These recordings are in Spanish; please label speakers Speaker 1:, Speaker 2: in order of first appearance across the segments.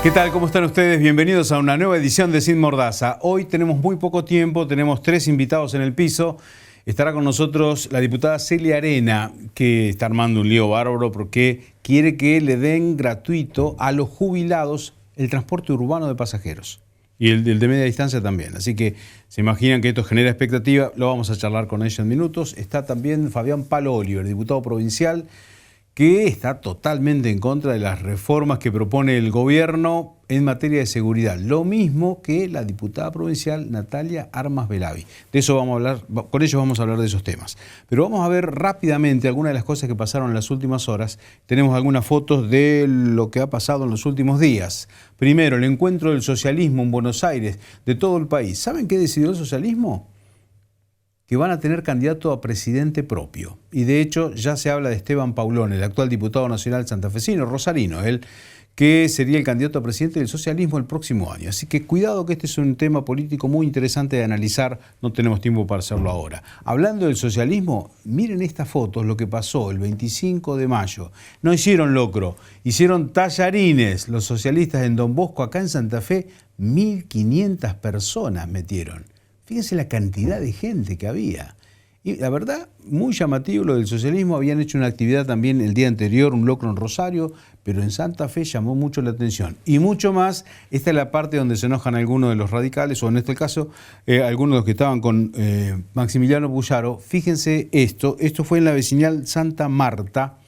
Speaker 1: ¿Qué tal? ¿Cómo están ustedes? Bienvenidos a una nueva edición de Sin Mordaza. Hoy tenemos muy poco tiempo, tenemos 3 invitados en el piso. Estará con nosotros la diputada Celia Arena, que está armando un lío bárbaro porque quiere que le den gratuito a los jubilados el transporte urbano de pasajeros. Y el de media distancia también. Así que se imaginan que esto genera expectativa. Lo vamos a charlar con ella en minutos. Está también Fabián Palo Oliver, diputado provincial, que está totalmente en contra de las reformas que propone el gobierno en materia de seguridad. Lo mismo que la diputada provincial Natalia Armas Belavi. De eso vamos a hablar, con ellos vamos a hablar de esos temas. Pero vamos a ver rápidamente algunas de las cosas que pasaron en las últimas horas. Tenemos algunas fotos de lo que ha pasado en los últimos días. Primero, el encuentro del socialismo en Buenos Aires, de todo el país. ¿Saben qué decidió el socialismo? Que van a tener candidato a presidente propio. Y de hecho ya se habla de Esteban Paulón, el actual diputado nacional santafesino, rosarino, él, que sería el candidato a presidente del socialismo el próximo año. Así que cuidado, que este es un tema político muy interesante de analizar, no tenemos tiempo para hacerlo ahora. Hablando del socialismo, miren estas fotos, lo que pasó el 25 de mayo. No hicieron locro, hicieron tallarines los socialistas en Don Bosco, acá en Santa Fe, 1.500 personas metieron. Fíjense la cantidad de gente que había. Y la verdad, muy llamativo lo del socialismo. Habían hecho una actividad también el día anterior, un locro en Rosario, pero en Santa Fe llamó mucho la atención. Y mucho más, esta es la parte donde se enojan algunos de los radicales, o en este caso, algunos de los que estaban con Maximiliano Puyaro. Fíjense esto fue en la vecinal Santa Marta,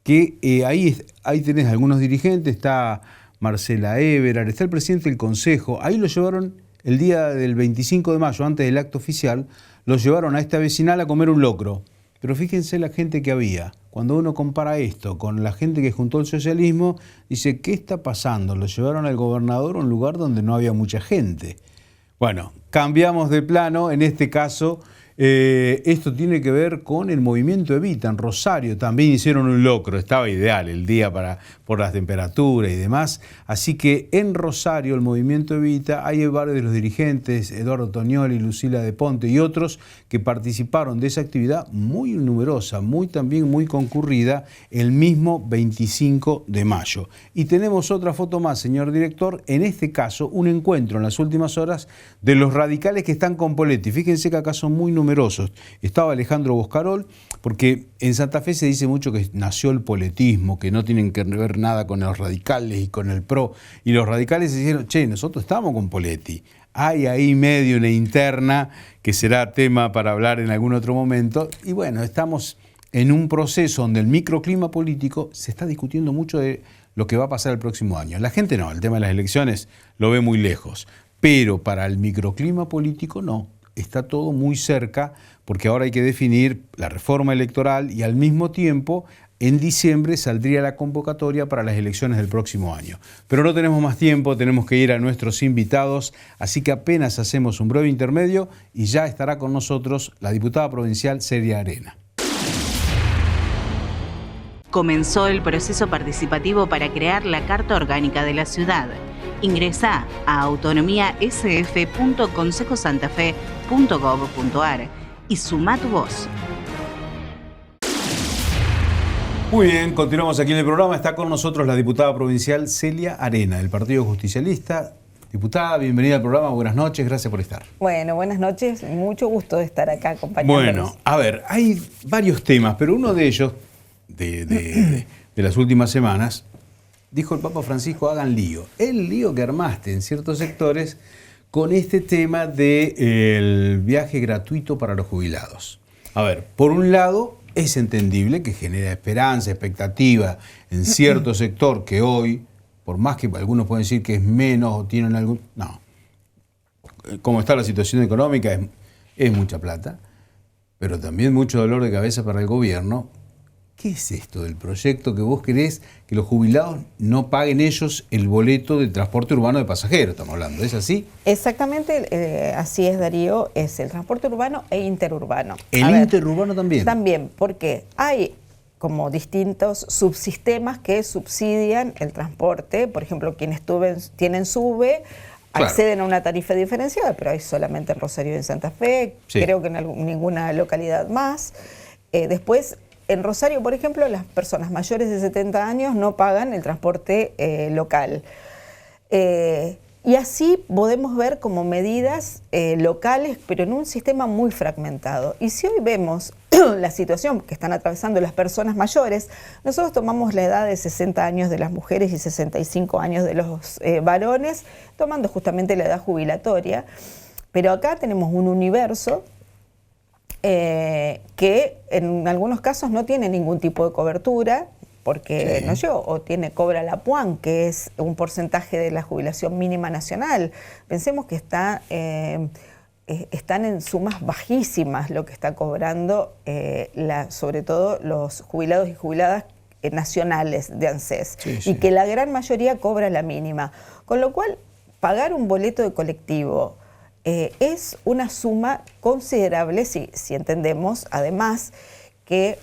Speaker 1: que ahí tenés algunos dirigentes, está Marcela Everard, está el presidente del Consejo, ahí lo llevaron. El día del 25 de mayo, antes del acto oficial, los llevaron a esta vecinal a comer un locro. Pero fíjense la gente que había. Cuando uno compara esto con la gente que juntó el socialismo, dice, ¿qué está pasando? Los llevaron al gobernador a un lugar donde no había mucha gente. Bueno, cambiamos de plano. En este caso, esto tiene que ver con el movimiento Evita. En Rosario también hicieron un locro. Estaba ideal el día por las temperaturas y demás. Así que en Rosario, el movimiento Evita, hay varios de los dirigentes, Eduardo Tognoli, Lucila de Ponte y otros, que participaron de esa actividad muy numerosa, también muy concurrida, el mismo 25 de mayo. Y tenemos otra foto más, señor director. En este caso, un encuentro en las últimas horas de los radicales que están con Poletti. Fíjense que acá son muy numerosos. Estaba Alejandro Boscarol, porque en Santa Fe se dice mucho que nació el poletismo, que no tienen que ver nada con los radicales y con el PRO. Y los radicales dijeron, che, nosotros estamos con Poletti. Hay ahí medio una interna que será tema para hablar en algún otro momento. Y bueno, estamos en un proceso donde el microclima político se está discutiendo mucho de lo que va a pasar el próximo año. La gente no, el tema de las elecciones lo ve muy lejos. Pero para el microclima político no. Está todo muy cerca, porque ahora hay que definir la reforma electoral y al mismo tiempo en diciembre saldría la convocatoria para las elecciones del próximo año. Pero no tenemos más tiempo, tenemos que ir a nuestros invitados, así que apenas hacemos un breve intermedio y ya estará con nosotros la diputada provincial Celia Arena.
Speaker 2: Comenzó el proceso participativo para crear la Carta Orgánica de la Ciudad. Ingresá a autonomiasf.consejosantafe.gov.ar y sumá tu voz.
Speaker 1: Muy bien, continuamos aquí en el programa. Está con nosotros la diputada provincial Celia Arena, del Partido Justicialista. Diputada, bienvenida al programa, buenas noches, gracias por estar.
Speaker 3: Bueno, buenas noches, mucho gusto de estar acá acompañándonos.
Speaker 1: Bueno, a ver, hay varios temas, pero uno de ellos, de las últimas semanas, dijo el Papa Francisco, hagan lío. El lío que armaste en ciertos sectores con este tema del viaje gratuito para los jubilados. A ver, por un lado, es entendible que genera esperanza, expectativa en cierto sector que hoy, por más que algunos pueden decir que es menos o tienen algún... No. Como está la situación económica, es mucha plata, pero también mucho dolor de cabeza para el gobierno. ¿Qué es esto del proyecto que vos querés que los jubilados no paguen ellos el boleto de transporte urbano de pasajeros? Estamos hablando, ¿es así?
Speaker 3: Exactamente, así es, Darío, es el transporte urbano e interurbano.
Speaker 1: ¿El interurbano también?
Speaker 3: También, porque hay como distintos subsistemas que subsidian el transporte. Por ejemplo, quienes tienen SUBE acceden a una tarifa diferenciada, pero hay solamente en Rosario y en Santa Fe, sí. Creo que en ninguna localidad más. Después, en Rosario, por ejemplo, las personas mayores de 70 años no pagan el transporte local. Y así podemos ver como medidas locales, pero en un sistema muy fragmentado. Y si hoy vemos la situación que están atravesando las personas mayores, nosotros tomamos la edad de 60 años de las mujeres y 65 años de los varones, tomando justamente la edad jubilatoria, pero acá tenemos un universo que en algunos casos no tiene ningún tipo de cobertura, porque no llegó, o cobra la PUAN, que es un porcentaje de la jubilación mínima nacional. Pensemos que están en sumas bajísimas lo que está cobrando, sobre todo los jubilados y jubiladas nacionales de ANSES, y que la gran mayoría cobra la mínima. Con lo cual, pagar un boleto de colectivo es una suma considerable, si entendemos además que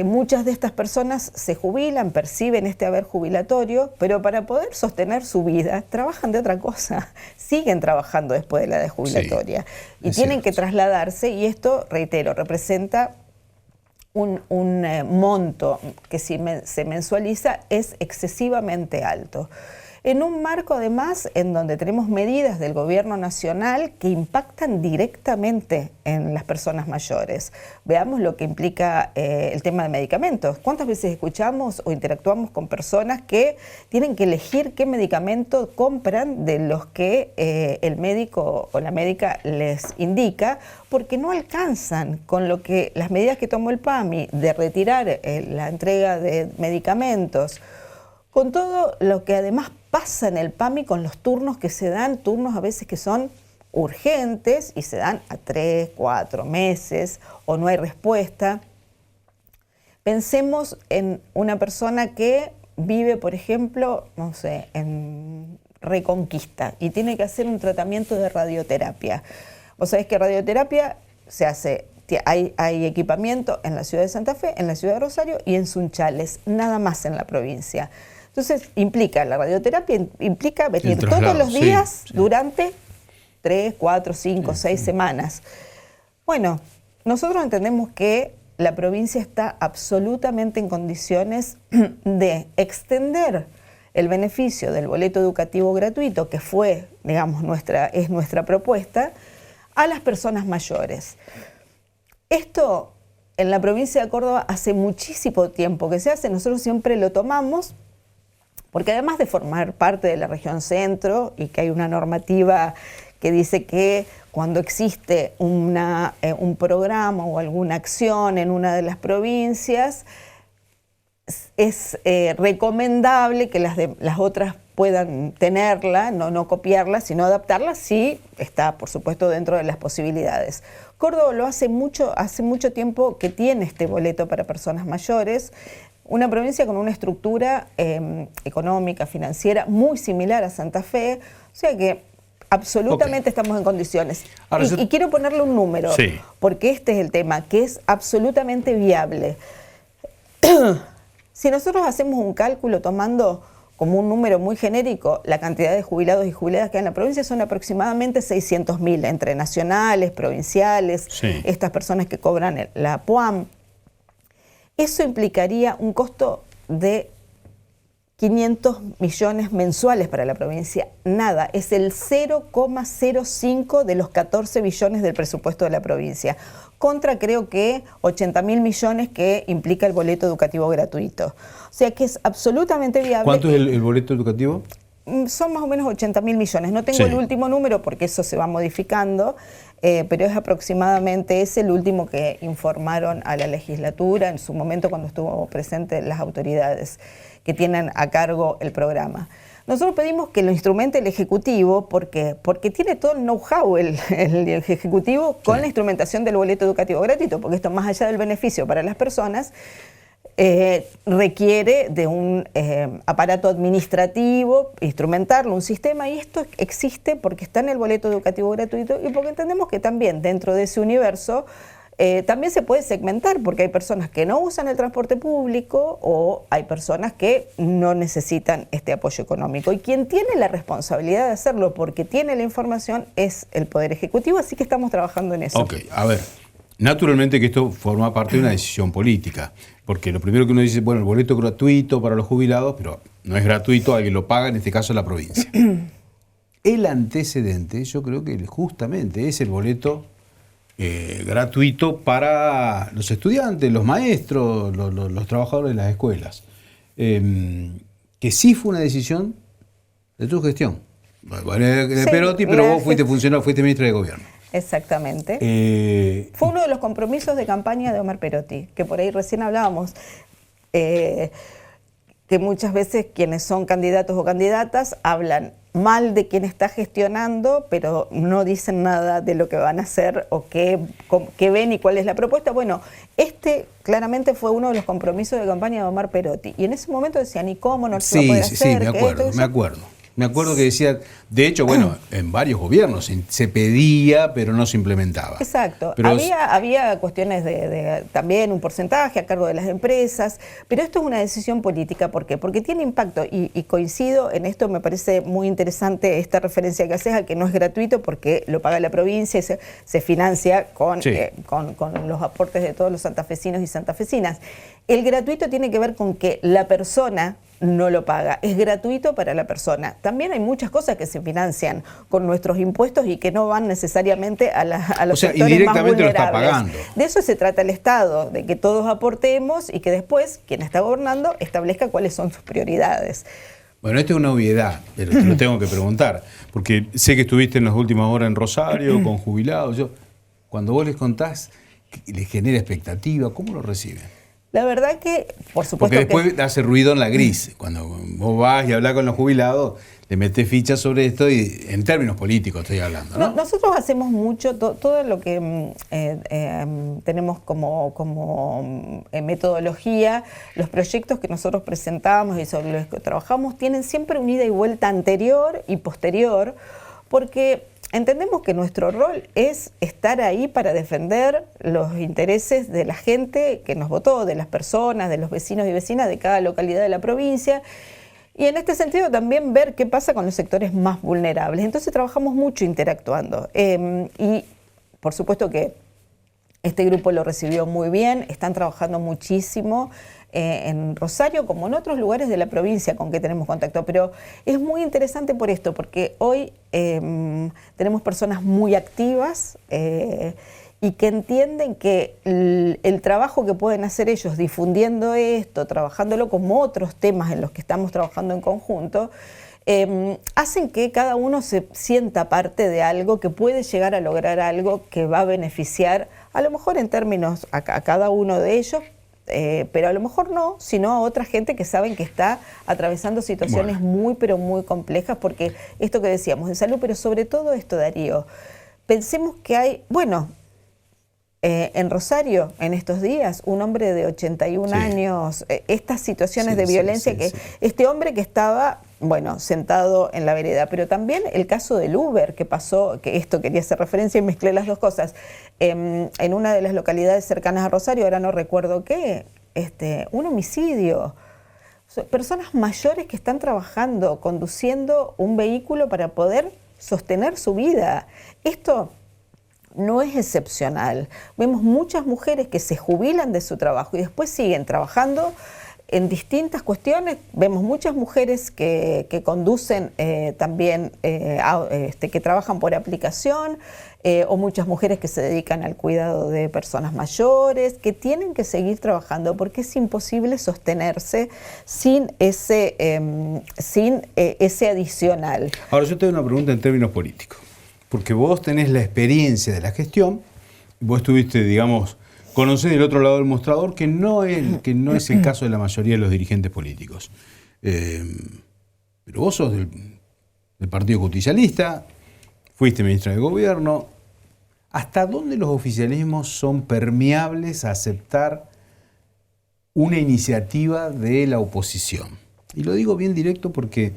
Speaker 3: muchas de estas personas se jubilan, perciben este haber jubilatorio, pero para poder sostener su vida trabajan de otra cosa, siguen trabajando después de la edad jubilatoria, y tienen que trasladarse, y esto, reitero, representa un monto que si se mensualiza es excesivamente alto. En un marco además en donde tenemos medidas del gobierno nacional que impactan directamente en las personas mayores. Veamos lo que implica el tema de medicamentos. ¿Cuántas veces escuchamos o interactuamos con personas que tienen que elegir qué medicamento compran de los que el médico o la médica les indica, porque no alcanzan con lo que las medidas que tomó el PAMI de retirar la entrega de medicamentos, con todo lo que además pasa en el PAMI con los turnos que se dan, turnos a veces que son urgentes y se dan a 3, 4 meses o no hay respuesta. Pensemos en una persona que vive, por ejemplo, no sé, en Reconquista y tiene que hacer un tratamiento de radioterapia. Vos sabés que radioterapia se hace, hay equipamiento en la ciudad de Santa Fe, en la ciudad de Rosario y en Sunchales, nada más en la provincia. Entonces, la radioterapia implica venir todos los días durante 3, 4, 5, 6 semanas. Bueno, nosotros entendemos que la provincia está absolutamente en condiciones de extender el beneficio del boleto educativo gratuito, que fue, digamos, es nuestra propuesta, a las personas mayores. Esto en la provincia de Córdoba hace muchísimo tiempo que se hace, nosotros siempre lo tomamos, porque además de formar parte de la región centro y que hay una normativa que dice que cuando existe un programa o alguna acción en una de las provincias, es recomendable que las otras puedan tenerla, no copiarla, sino adaptarla, si está, por supuesto, dentro de las posibilidades. Córdoba lo hace mucho tiempo que tiene este boleto para personas mayores, una provincia con una estructura económica, financiera, muy similar a Santa Fe, o sea que absolutamente estamos en condiciones. Ahora, y quiero ponerle un número, porque este es el tema, que es absolutamente viable. Si nosotros hacemos un cálculo tomando como un número muy genérico la cantidad de jubilados y jubiladas que hay en la provincia, son aproximadamente 600.000, entre nacionales, provinciales, estas personas que cobran la PUAM. Eso implicaría un costo de 500 millones mensuales para la provincia. Nada, es el 0,05 de los 14 billones del presupuesto de la provincia, contra creo que 80.000 millones que implica el boleto educativo gratuito. O sea que es absolutamente viable.
Speaker 1: ¿Cuánto es el boleto educativo?
Speaker 3: Son más o menos 80.000 millones. No tengo el último número porque eso se va modificando, pero es aproximadamente el último que informaron a la legislatura en su momento cuando estuvo presente las autoridades que tienen a cargo el programa. Nosotros pedimos que lo instrumente el Ejecutivo, porque tiene todo el know-how el Ejecutivo con la instrumentación del boleto educativo gratuito, porque esto, más allá del beneficio para las personas, requiere de un aparato administrativo, instrumentarlo, un sistema, y esto existe porque está en el boleto educativo gratuito y porque entendemos que también dentro de ese universo también se puede segmentar, porque hay personas que no usan el transporte público o hay personas que no necesitan este apoyo económico. Y quien tiene la responsabilidad de hacerlo porque tiene la información es el Poder Ejecutivo, así que estamos trabajando en eso.
Speaker 1: Ok, a ver, Naturalmente que esto forma parte de una decisión política, porque lo primero que uno dice, bueno, el boleto es gratuito para los jubilados, pero no es gratuito, alguien lo paga, en este caso la provincia. El antecedente, yo creo que justamente es el boleto gratuito para los estudiantes, los maestros, los trabajadores de las escuelas, que sí fue una decisión de tu gestión. Bueno, de Perotti, pero vos fuiste funcionario, fuiste ministra de gobierno.
Speaker 3: Exactamente. Fue uno de los compromisos de campaña de Omar Perotti, que por ahí recién hablábamos, que muchas veces quienes son candidatos o candidatas hablan mal de quien está gestionando, pero no dicen nada de lo que van a hacer o qué ven y cuál es la propuesta. Bueno, este claramente fue uno de los compromisos de campaña de Omar Perotti. Y en ese momento decían, ¿y cómo no se va a poder hacer?
Speaker 1: Sí, me acuerdo. Me acuerdo que decía, de hecho, bueno, en varios gobiernos se pedía, pero no se implementaba.
Speaker 3: Exacto.
Speaker 1: Pero
Speaker 3: había cuestiones de también un porcentaje a cargo de las empresas, pero esto es una decisión política. ¿Por qué? Porque tiene impacto y coincido en esto, me parece muy interesante esta referencia que haces a que no es gratuito porque lo paga la provincia y se financia con los aportes de todos los santafesinos y santafesinas. El gratuito tiene que ver con que la persona no lo paga, es gratuito para la persona. También hay muchas cosas que se financian con nuestros impuestos y que no van necesariamente a los sectores más vulnerables. Lo está pagando. De eso se trata el Estado, de que todos aportemos y que después quien está gobernando establezca cuáles son sus prioridades.
Speaker 1: Bueno, esto es una obviedad, pero te lo tengo que preguntar, porque sé que estuviste en las últimas horas en Rosario con jubilados. Cuando vos les contás, les genera expectativa, ¿cómo lo reciben?
Speaker 3: La verdad que, por supuesto.
Speaker 1: Porque después hace ruido en la gris. Cuando vos vas y hablas con los jubilados, le metés fichas sobre esto y en términos políticos estoy hablando, ¿no?
Speaker 3: Nosotros hacemos mucho, todo lo que tenemos como metodología, los proyectos que nosotros presentamos y sobre los que trabajamos tienen siempre una ida y vuelta anterior y posterior, porque entendemos que nuestro rol es estar ahí para defender los intereses de la gente que nos votó, de las personas, de los vecinos y vecinas de cada localidad de la provincia. Y en este sentido también ver qué pasa con los sectores más vulnerables. Entonces trabajamos mucho interactuando. Y por supuesto que este grupo lo recibió muy bien, están trabajando muchísimo en Rosario como en otros lugares de la provincia con que tenemos contacto. Pero es muy interesante por esto, porque hoy tenemos personas muy activas y que entienden que el trabajo que pueden hacer ellos difundiendo esto, trabajándolo como otros temas en los que estamos trabajando en conjunto, hacen que cada uno se sienta parte de algo que puede llegar a lograr algo que va a beneficiar, a lo mejor en términos a cada uno de ellos, pero a lo mejor no, sino a otra gente que saben que está atravesando situaciones muy, pero muy complejas, porque esto que decíamos de salud, pero sobre todo esto, Darío, pensemos que hay, en Rosario, en estos días, un hombre de 81 años, estas situaciones de violencia, este hombre que estaba, sentado en la vereda, pero también el caso del Uber que pasó, que esto quería hacer referencia y mezclé las dos cosas, en una de las localidades cercanas a Rosario, ahora no recuerdo qué, un homicidio. Personas mayores que están trabajando, conduciendo un vehículo para poder sostener su vida. Esto no es excepcional. Vemos muchas mujeres que se jubilan de su trabajo y después siguen trabajando en distintas cuestiones. Vemos muchas mujeres que conducen también, que trabajan por aplicación, o muchas mujeres que se dedican al cuidado de personas mayores, que tienen que seguir trabajando porque es imposible sostenerse sin ese adicional.
Speaker 1: Ahora yo te doy una pregunta en términos políticos. Porque vos tenés la experiencia de la gestión, vos estuviste, digamos, conocés del otro lado del mostrador, que no es el caso de la mayoría de los dirigentes políticos. Pero vos sos del Partido Justicialista, fuiste ministra de Gobierno. ¿Hasta dónde los oficialismos son permeables a aceptar una iniciativa de la oposición? Y lo digo bien directo porque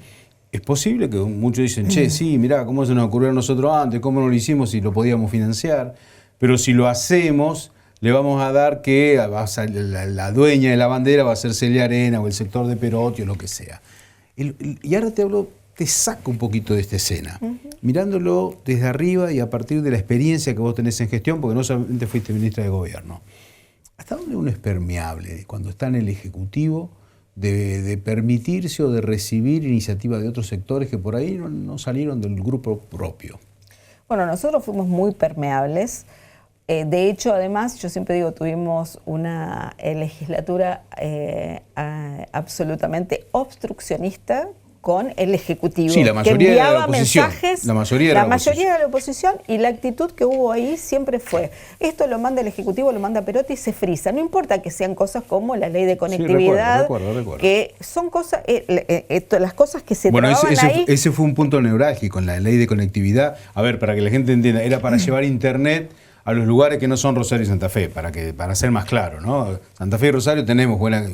Speaker 1: es posible que muchos dicen, sí, mirá, ¿cómo se nos ocurrió a nosotros antes? ¿Cómo no lo hicimos si lo podíamos financiar? Pero si lo hacemos, le vamos a dar que la dueña de la bandera va a ser Celia Arena o el sector de Perotti o lo que sea. Y ahora te hablo te saca un poquito de esta escena, mirándolo desde arriba y a partir de la experiencia que vos tenés en gestión, porque no solamente fuiste ministra de Gobierno. ¿Hasta dónde uno es permeable cuando está en el Ejecutivo de permitirse o de recibir iniciativas de otros sectores que por ahí no salieron del grupo propio?
Speaker 3: Bueno, nosotros fuimos muy permeables. De hecho, además, yo siempre digo, tuvimos una legislatura absolutamente obstruccionista con el Ejecutivo,
Speaker 1: sí, la mayoría
Speaker 3: que enviaba
Speaker 1: de la oposición,
Speaker 3: mensajes,
Speaker 1: la mayoría de la
Speaker 3: oposición, y la actitud que hubo ahí siempre fue, esto lo manda el Ejecutivo, lo manda Perotti y se frisa, no importa que sean cosas como la ley de conectividad,
Speaker 1: sí, recuerdo.
Speaker 3: Que son cosas, las cosas que se trababan ahí.
Speaker 1: Ese fue un punto neurálgico en la ley de conectividad. A ver, para que la gente entienda, era para llevar internet a los lugares que no son Rosario y Santa Fe, para ser más claro, ¿no? Santa Fe y Rosario tenemos buena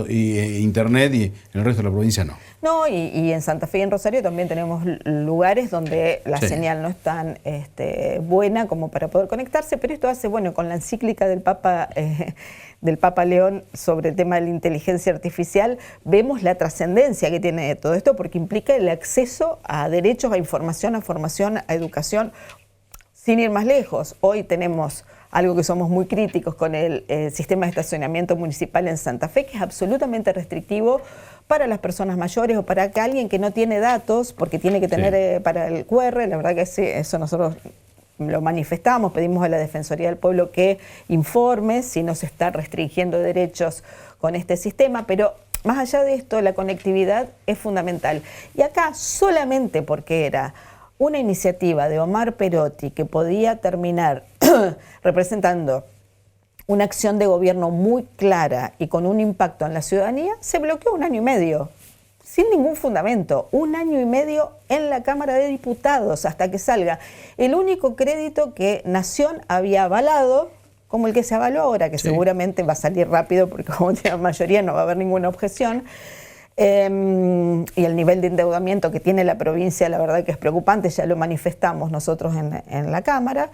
Speaker 1: internet y en el resto de la provincia no.
Speaker 3: No, y en Santa Fe y en Rosario también tenemos lugares donde la señal no es tan buena como para poder conectarse, pero esto hace, bueno, con la encíclica del Papa León sobre el tema de la inteligencia artificial, vemos la trascendencia que tiene todo esto porque implica el acceso a derechos, a información, a formación, a educación. Sin ir más lejos, hoy tenemos algo que somos muy críticos con el sistema de estacionamiento municipal en Santa Fe, que es absolutamente restrictivo para las personas mayores o para que alguien que no tiene datos, porque tiene que tener para el QR, la verdad que sí, eso nosotros lo manifestamos, pedimos a la Defensoría del Pueblo que informe si no se está restringiendo derechos con este sistema, pero más allá de esto, la conectividad es fundamental. Y acá solamente porque era una iniciativa de Omar Perotti que podía terminar representando una acción de gobierno muy clara y con un impacto en la ciudadanía, se bloqueó 1 año y medio, sin ningún fundamento, 1 año y medio en la Cámara de Diputados hasta que salga el único crédito que Nación había avalado, como el que se avaló ahora, que seguramente va a salir rápido porque como tiene la mayoría no va a haber ninguna objeción. Y el nivel de endeudamiento que tiene la provincia, la verdad que es preocupante, ya lo manifestamos nosotros en la Cámara.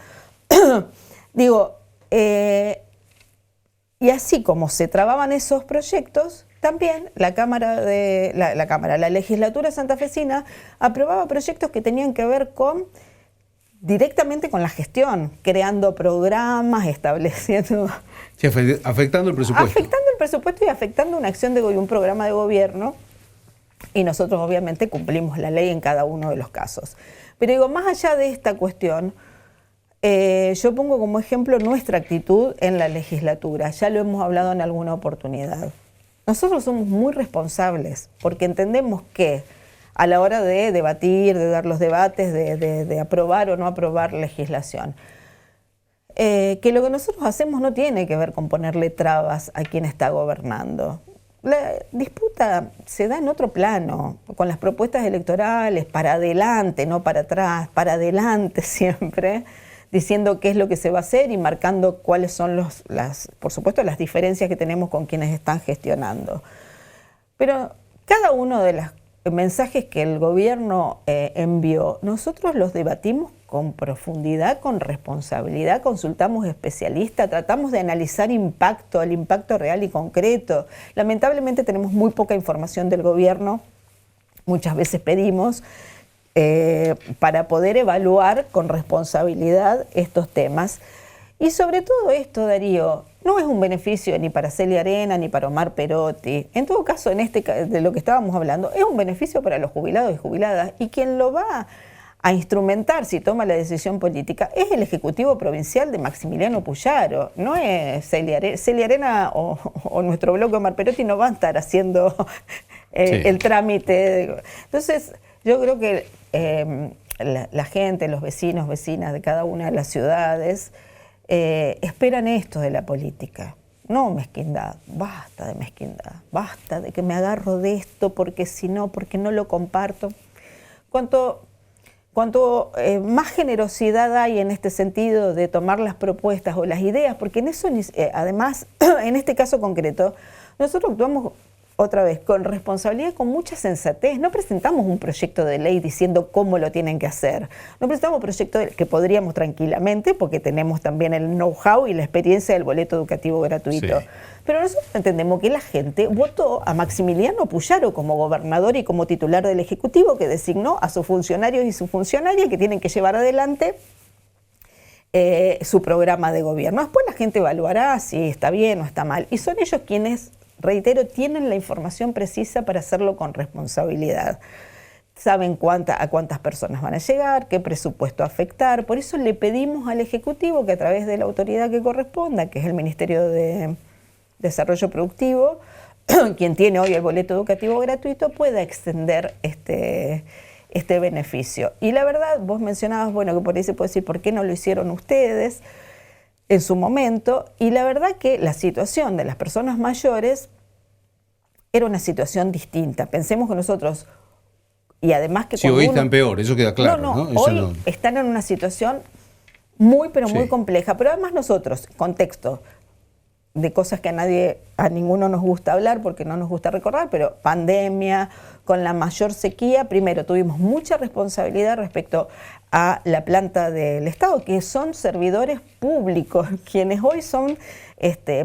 Speaker 3: Digo, y así como se trababan esos proyectos, también la legislatura santafesina aprobaba proyectos que tenían que ver directamente con la gestión, creando programas, estableciendo...
Speaker 1: Sí, afectando el presupuesto.
Speaker 3: Afectando el presupuesto y afectando una acción de un programa de gobierno, y nosotros obviamente cumplimos la ley en cada uno de los casos. Pero digo, más allá de esta cuestión, yo pongo como ejemplo nuestra actitud en la legislatura, ya lo hemos hablado en alguna oportunidad. Nosotros somos muy responsables porque entendemos que a la hora de debatir, de dar los debates, de aprobar o no aprobar legislación, que lo que nosotros hacemos no tiene que ver con ponerle trabas a quien está gobernando. La disputa se da en otro plano, con las propuestas electorales, para adelante, no para atrás, para adelante siempre, diciendo qué es lo que se va a hacer y marcando cuáles son por supuesto, las diferencias que tenemos con quienes están gestionando. Pero cada uno de los mensajes que el gobierno envió, nosotros los debatimos con profundidad, con responsabilidad, consultamos especialistas, tratamos de analizar el impacto real y concreto. Lamentablemente tenemos muy poca información del gobierno, muchas veces pedimos, para poder evaluar con responsabilidad estos temas. Y sobre todo esto, Darío, no es un beneficio ni para Celia Arena ni para Omar Perotti. En todo caso, de lo que estábamos hablando, es un beneficio para los jubilados y jubiladas. Y quien lo va a instrumentar si toma la decisión política es el Ejecutivo Provincial de Maximiliano Puyaro, no es Celia Arena. Celia Arena o nuestro bloque Omar Perotti no van a estar haciendo el trámite. Entonces, yo creo que la gente, los vecinos, vecinas de cada una de las ciudades esperan esto de la política. No mezquindad, basta de mezquindad, basta de que me agarro de esto porque si no, porque no lo comparto. Cuanto más generosidad hay en este sentido de tomar las propuestas o las ideas, porque en eso, además, en este caso concreto, nosotros actuamos otra vez, con responsabilidad, con mucha sensatez. No presentamos un proyecto de ley diciendo cómo lo tienen que hacer. No presentamos un proyecto que podríamos tranquilamente, porque tenemos también el know-how y la experiencia del boleto educativo gratuito. Sí. Pero nosotros entendemos que la gente votó a Maximiliano Puyaro como gobernador y como titular del Ejecutivo, que designó a sus funcionarios y sus funcionarias que tienen que llevar adelante su programa de gobierno. Después la gente evaluará si está bien o está mal. Y son ellos quienes, reitero, tienen la información precisa para hacerlo con responsabilidad. Saben a cuántas personas van a llegar, qué presupuesto afectar. Por eso le pedimos al Ejecutivo que a través de la autoridad que corresponda, que es el Ministerio de Desarrollo Productivo, quien tiene hoy el boleto educativo gratuito, pueda extender este beneficio. Y la verdad, vos mencionabas, bueno, que por ahí se puede decir, ¿por qué no lo hicieron ustedes en su momento? Y la verdad que la situación de las personas mayores era una situación distinta. Pensemos que nosotros, y además que...
Speaker 1: Sí, hoy están peor, eso queda claro.
Speaker 3: No, hoy están en una situación muy, pero muy compleja. Pero además nosotros, contexto de cosas que a ninguno nos gusta hablar porque no nos gusta recordar, pero pandemia, con la mayor sequía, primero tuvimos mucha responsabilidad respecto a la planta del Estado, que son servidores públicos, quienes hoy son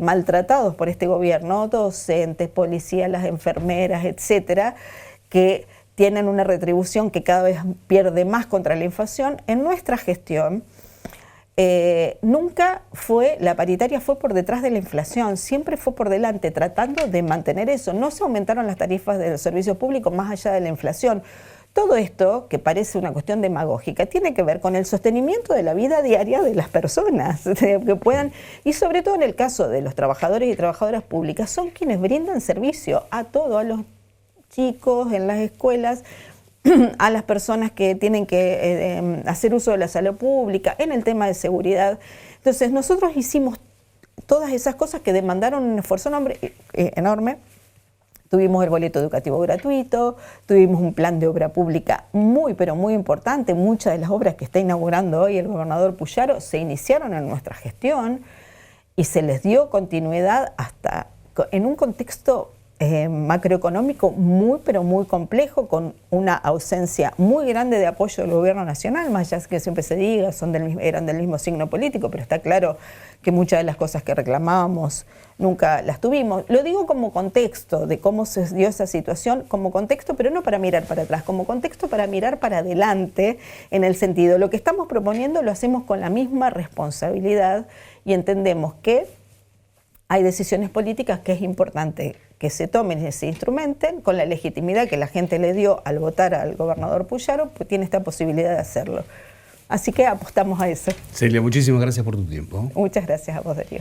Speaker 3: maltratados por este gobierno, docentes, policías, las enfermeras, etcétera, que tienen una retribución que cada vez pierde más contra la inflación. En nuestra gestión, nunca la paritaria fue por detrás de la inflación, siempre fue por delante, tratando de mantener eso. No se aumentaron las tarifas de los servicios públicos más allá de la inflación. Todo esto, que parece una cuestión demagógica, tiene que ver con el sostenimiento de la vida diaria de las personas, que puedan, y sobre todo en el caso de los trabajadores y trabajadoras públicas, son quienes brindan servicio a los chicos en las escuelas, a las personas que tienen que hacer uso de la salud pública, en el tema de seguridad. Entonces nosotros hicimos todas esas cosas que demandaron un esfuerzo enorme. Tuvimos el boleto educativo gratuito, tuvimos un plan de obra pública muy, pero muy importante. Muchas de las obras que está inaugurando hoy el gobernador Puyaro se iniciaron en nuestra gestión y se les dio continuidad hasta en un contexto macroeconómico muy, pero muy complejo, con una ausencia muy grande de apoyo del gobierno nacional, más allá que siempre se diga, eran del mismo signo político, pero está claro que muchas de las cosas que reclamábamos nunca las tuvimos. Lo digo como contexto de cómo se dio esa situación, como contexto, pero no para mirar para atrás, como contexto para mirar para adelante, en el sentido, lo que estamos proponiendo lo hacemos con la misma responsabilidad y entendemos que hay decisiones políticas que es importante que se tomen y se instrumenten con la legitimidad que la gente le dio al votar al gobernador Puyaro, pues tiene esta posibilidad de hacerlo. Así que apostamos a eso.
Speaker 1: Celia, muchísimas gracias por tu tiempo.
Speaker 3: Muchas gracias a vos, Darío.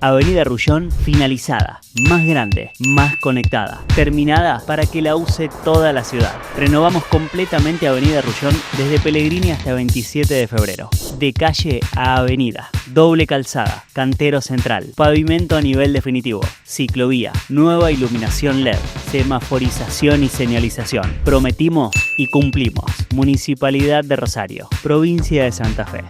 Speaker 4: Avenida Rullón finalizada, más grande, más conectada, terminada para que la use toda la ciudad. Renovamos completamente Avenida Rullón desde Pellegrini hasta 27 de febrero. De calle a avenida, doble calzada, cantero central, pavimento a nivel definitivo, ciclovía, nueva iluminación LED, semaforización y señalización. Prometimos y cumplimos. Municipalidad de Rosario, provincia de Santa Fe.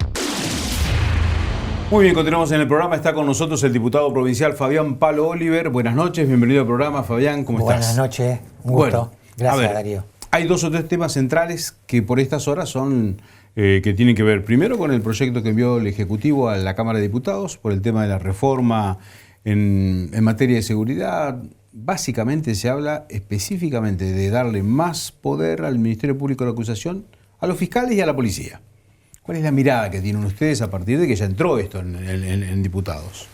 Speaker 1: Muy bien, continuamos en el programa. Está con nosotros el diputado provincial Fabián Palo Oliver. Buenas noches, bienvenido al programa. Fabián, ¿cómo estás?
Speaker 5: Buenas noches, un gusto.
Speaker 1: Bueno,
Speaker 5: gracias, Darío.
Speaker 1: Hay 2 o 3 temas centrales que por estas horas son que tienen que ver primero con el proyecto que envió el Ejecutivo a la Cámara de Diputados por el tema de la reforma en materia de seguridad. Básicamente se habla específicamente de darle más poder al Ministerio Público de la Acusación, a los fiscales y a la policía. ¿Cuál es la mirada que tienen ustedes a partir de que ya entró esto en diputados?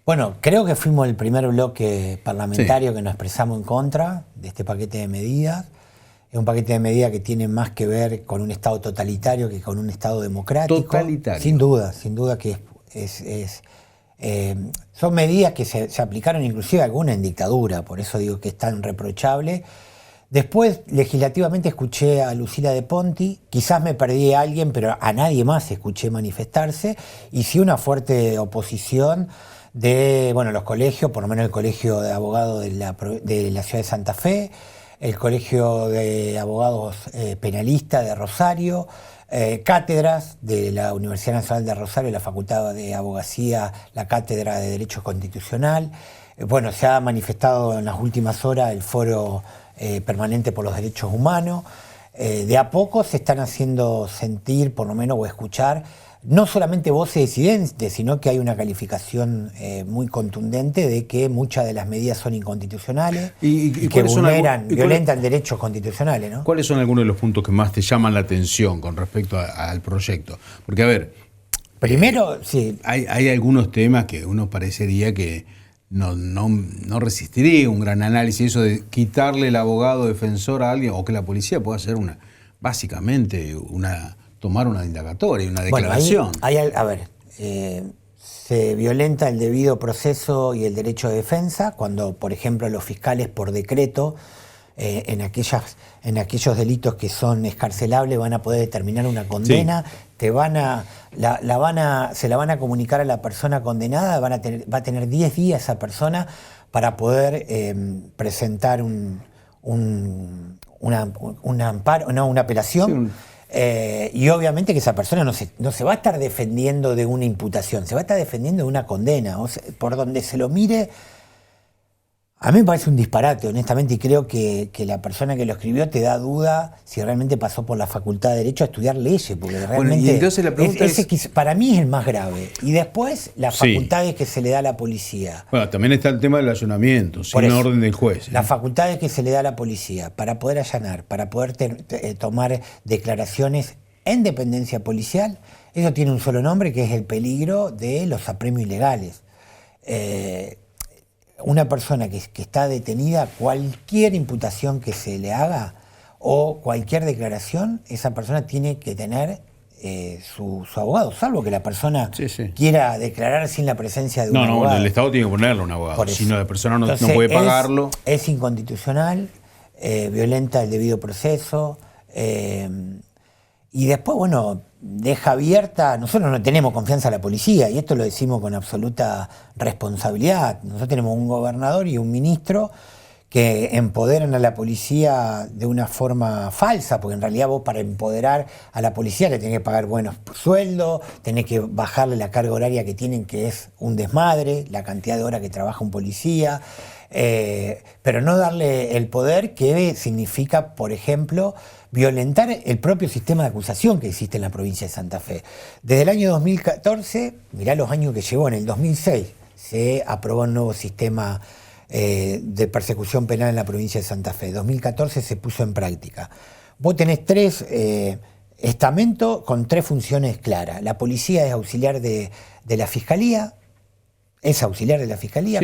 Speaker 5: Bueno, creo que fuimos el primer bloque parlamentario que nos expresamos en contra de este paquete de medidas. Es un paquete de medidas que tiene más que ver con un Estado totalitario que con un Estado democrático.
Speaker 1: Totalitario.
Speaker 5: Sin duda que son medidas que se aplicaron inclusive alguna en dictadura, por eso digo que es tan reprochable. Después, legislativamente, escuché a Lucila de Ponti, quizás me perdí a alguien, pero a nadie más escuché manifestarse, y sí una fuerte oposición de los colegios, por lo menos el Colegio de Abogados de la Ciudad de Santa Fe, el Colegio de Abogados Penalista de Rosario, cátedras de la Universidad Nacional de Rosario, la Facultad de Abogacía, la Cátedra de Derecho Constitucional. Bueno, se ha manifestado en las últimas horas el Foro Permanente por los Derechos Humanos. De a poco se están haciendo sentir, por lo menos, o escuchar, no solamente voces disidentes, sino que hay una calificación muy contundente de que muchas de las medidas son inconstitucionales y que violentan derechos constitucionales, ¿no?
Speaker 1: ¿Cuáles son algunos de los puntos que más te llaman la atención con respecto al proyecto? Porque, a ver,
Speaker 5: primero, sí.
Speaker 1: Hay algunos temas que uno parecería que no resistiría un gran análisis, eso de quitarle el abogado defensor a alguien, o que la policía pueda hacer tomar una indagatoria, una declaración.
Speaker 5: Bueno, se violenta el debido proceso y el derecho de defensa cuando, por ejemplo, los fiscales por decreto en aquellos delitos que son excarcelables van a poder determinar una condena, sí. Se la van a comunicar a la persona condenada, va a tener 10 días esa persona para poder presentar una apelación. Sí, y obviamente que esa persona no se va a estar defendiendo de una imputación, se va a estar defendiendo de una condena. O sea, por donde se lo mire, a mí me parece un disparate, honestamente, y creo que la persona que lo escribió te da duda si realmente pasó por la Facultad de Derecho a estudiar leyes, porque realmente
Speaker 1: y entonces la pregunta
Speaker 5: para mí es el más grave. Y después, las facultades que se le da a la policía.
Speaker 1: Bueno, también está el tema del allanamiento, sin orden del juez.
Speaker 5: Las facultades que se le da a la policía para poder allanar, para poder tomar declaraciones en dependencia policial, eso tiene un solo nombre, que es el peligro de los apremios ilegales. Una persona que está detenida, cualquier imputación que se le haga o cualquier declaración, esa persona tiene que tener su abogado, salvo que la persona quiera declarar sin la presencia de un abogado.
Speaker 1: No, el Estado tiene que ponerle un abogado, si no la persona no puede pagarlo.
Speaker 5: Es inconstitucional, violenta el debido proceso, y después, bueno, deja abierta. Nosotros no tenemos confianza en la policía, y esto lo decimos con absoluta responsabilidad. Nosotros tenemos un gobernador y un ministro que empoderan a la policía de una forma falsa, porque en realidad vos, para empoderar a la policía, le tenés que pagar buenos sueldos, tenés que bajarle la carga horaria que tienen, que es un desmadre, la cantidad de horas que trabaja un policía, pero no darle el poder que significa, por ejemplo, violentar el propio sistema de acusación que existe en la provincia de Santa Fe. Desde el año 2014, mirá los años que llevó, en el 2006 se aprobó un nuevo sistema de persecución penal en la provincia de Santa Fe. En 2014 se puso en práctica. Vos tenés 3 estamentos con 3 funciones claras. La policía es auxiliar de la fiscalía,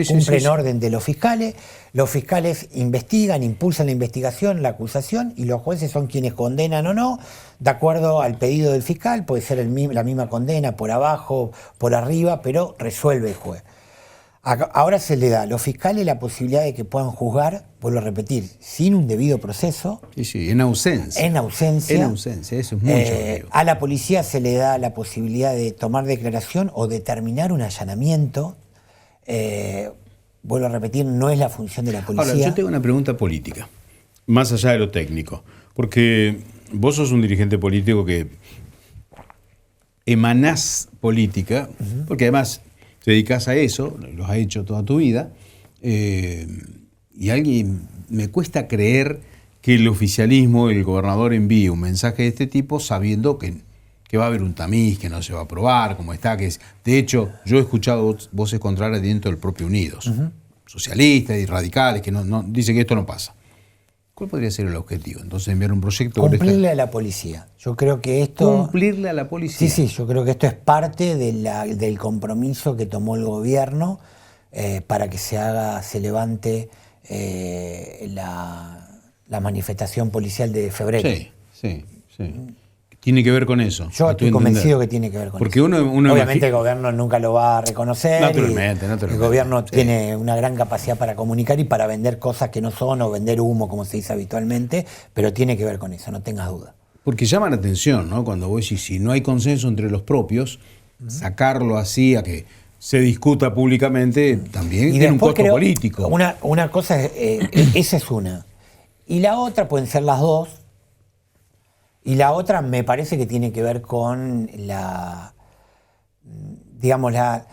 Speaker 5: cumple en orden de los fiscales investigan, impulsan la investigación, la acusación, y los jueces son quienes condenan o no, de acuerdo al pedido del fiscal. Puede ser la misma condena, por abajo, por arriba, pero resuelve el juez. Ahora se le da a los fiscales la posibilidad de que puedan juzgar, vuelvo a repetir, sin un debido proceso.
Speaker 1: Sí, en ausencia.
Speaker 5: En ausencia, eso es mucho. A la policía se le da la posibilidad de tomar declaración o determinar un allanamiento. Vuelvo a repetir, no es la función de la policía.
Speaker 1: Ahora, yo tengo una pregunta política, más allá de lo técnico, porque vos sos un dirigente político que emanás política, porque además te dedicás a eso, lo has hecho toda tu vida, y me cuesta creer que el oficialismo, el gobernador, envíe un mensaje de este tipo sabiendo que va a haber un tamiz, que no se va a aprobar, como está, que es. De hecho, yo he escuchado voces contrarias dentro del propio Unidos, socialistas y radicales, que no dicen que esto no pasa. ¿Cuál podría ser el objetivo? Entonces, enviar un proyecto.
Speaker 5: Cumplirle a la policía. Yo creo que esto.
Speaker 1: ¿Cumplirle a la policía?
Speaker 5: Sí, yo creo que esto es parte del compromiso que tomó el gobierno para que se levante la manifestación policial de febrero.
Speaker 1: Sí. ¿Tiene que ver con eso?
Speaker 5: Yo estoy convencido que tiene que ver con
Speaker 1: porque
Speaker 5: eso.
Speaker 1: Obviamente
Speaker 5: el gobierno nunca lo va a reconocer.
Speaker 1: Naturalmente.
Speaker 5: El gobierno tiene una gran capacidad para comunicar y para vender cosas que no son, o vender humo, como se dice habitualmente, pero tiene que ver con eso, no tengas duda.
Speaker 1: Porque llama la atención, ¿no? Cuando vos decís, si no hay consenso entre los propios, sacarlo así a que se discuta públicamente también tiene un costo político.
Speaker 5: Una cosa, esa es una. Y la otra, pueden ser las dos, y la otra me parece que tiene que ver con digamos, la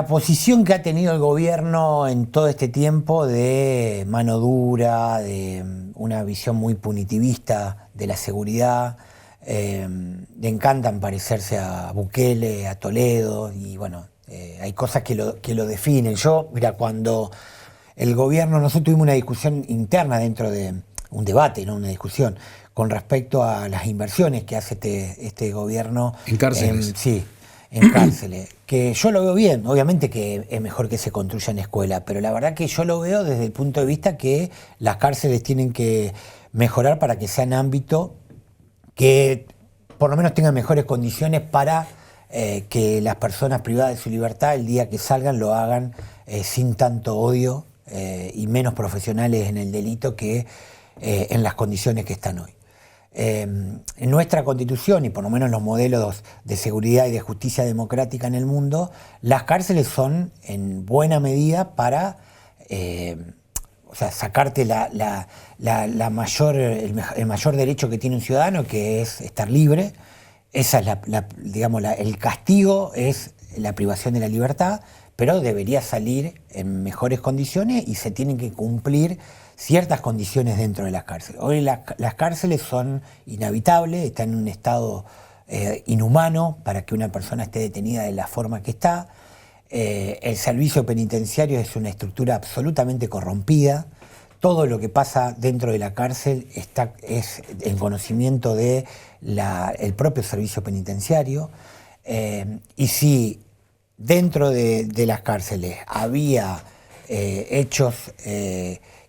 Speaker 5: posición que ha tenido el gobierno en todo este tiempo de mano dura, de una visión muy punitivista de la seguridad. Le encantan parecerse a Bukele, a Toledo, y bueno, hay cosas que lo definen. Mira, cuando el gobierno, nosotros tuvimos una discusión interna dentro de un debate, no una discusión, con respecto a las inversiones que hace este gobierno.
Speaker 1: En cárceles.
Speaker 5: Sí, en cárceles. Que yo lo veo bien, obviamente que es mejor que se construya en escuela, pero la verdad que yo lo veo desde el punto de vista que las cárceles tienen que mejorar para que sean ámbito que por lo menos tengan mejores condiciones para que las personas privadas de su libertad el día que salgan lo hagan sin tanto odio y menos profesionales en el delito que en las condiciones que están hoy. En nuestra Constitución y por lo menos en los modelos de seguridad y de justicia democrática en el mundo, las cárceles son en buena medida para sacarte el mayor derecho que tiene un ciudadano, que es estar libre. Esa es el castigo es la privación de la libertad, pero debería salir en mejores condiciones y se tienen que cumplir ciertas condiciones dentro de las cárceles. Hoy las cárceles son inhabitables, están en un estado inhumano para que una persona esté detenida de la forma que está. El servicio penitenciario es una estructura absolutamente corrompida. Todo lo que pasa dentro de la cárcel es en conocimiento del propio servicio penitenciario. Y si dentro de las cárceles había hechos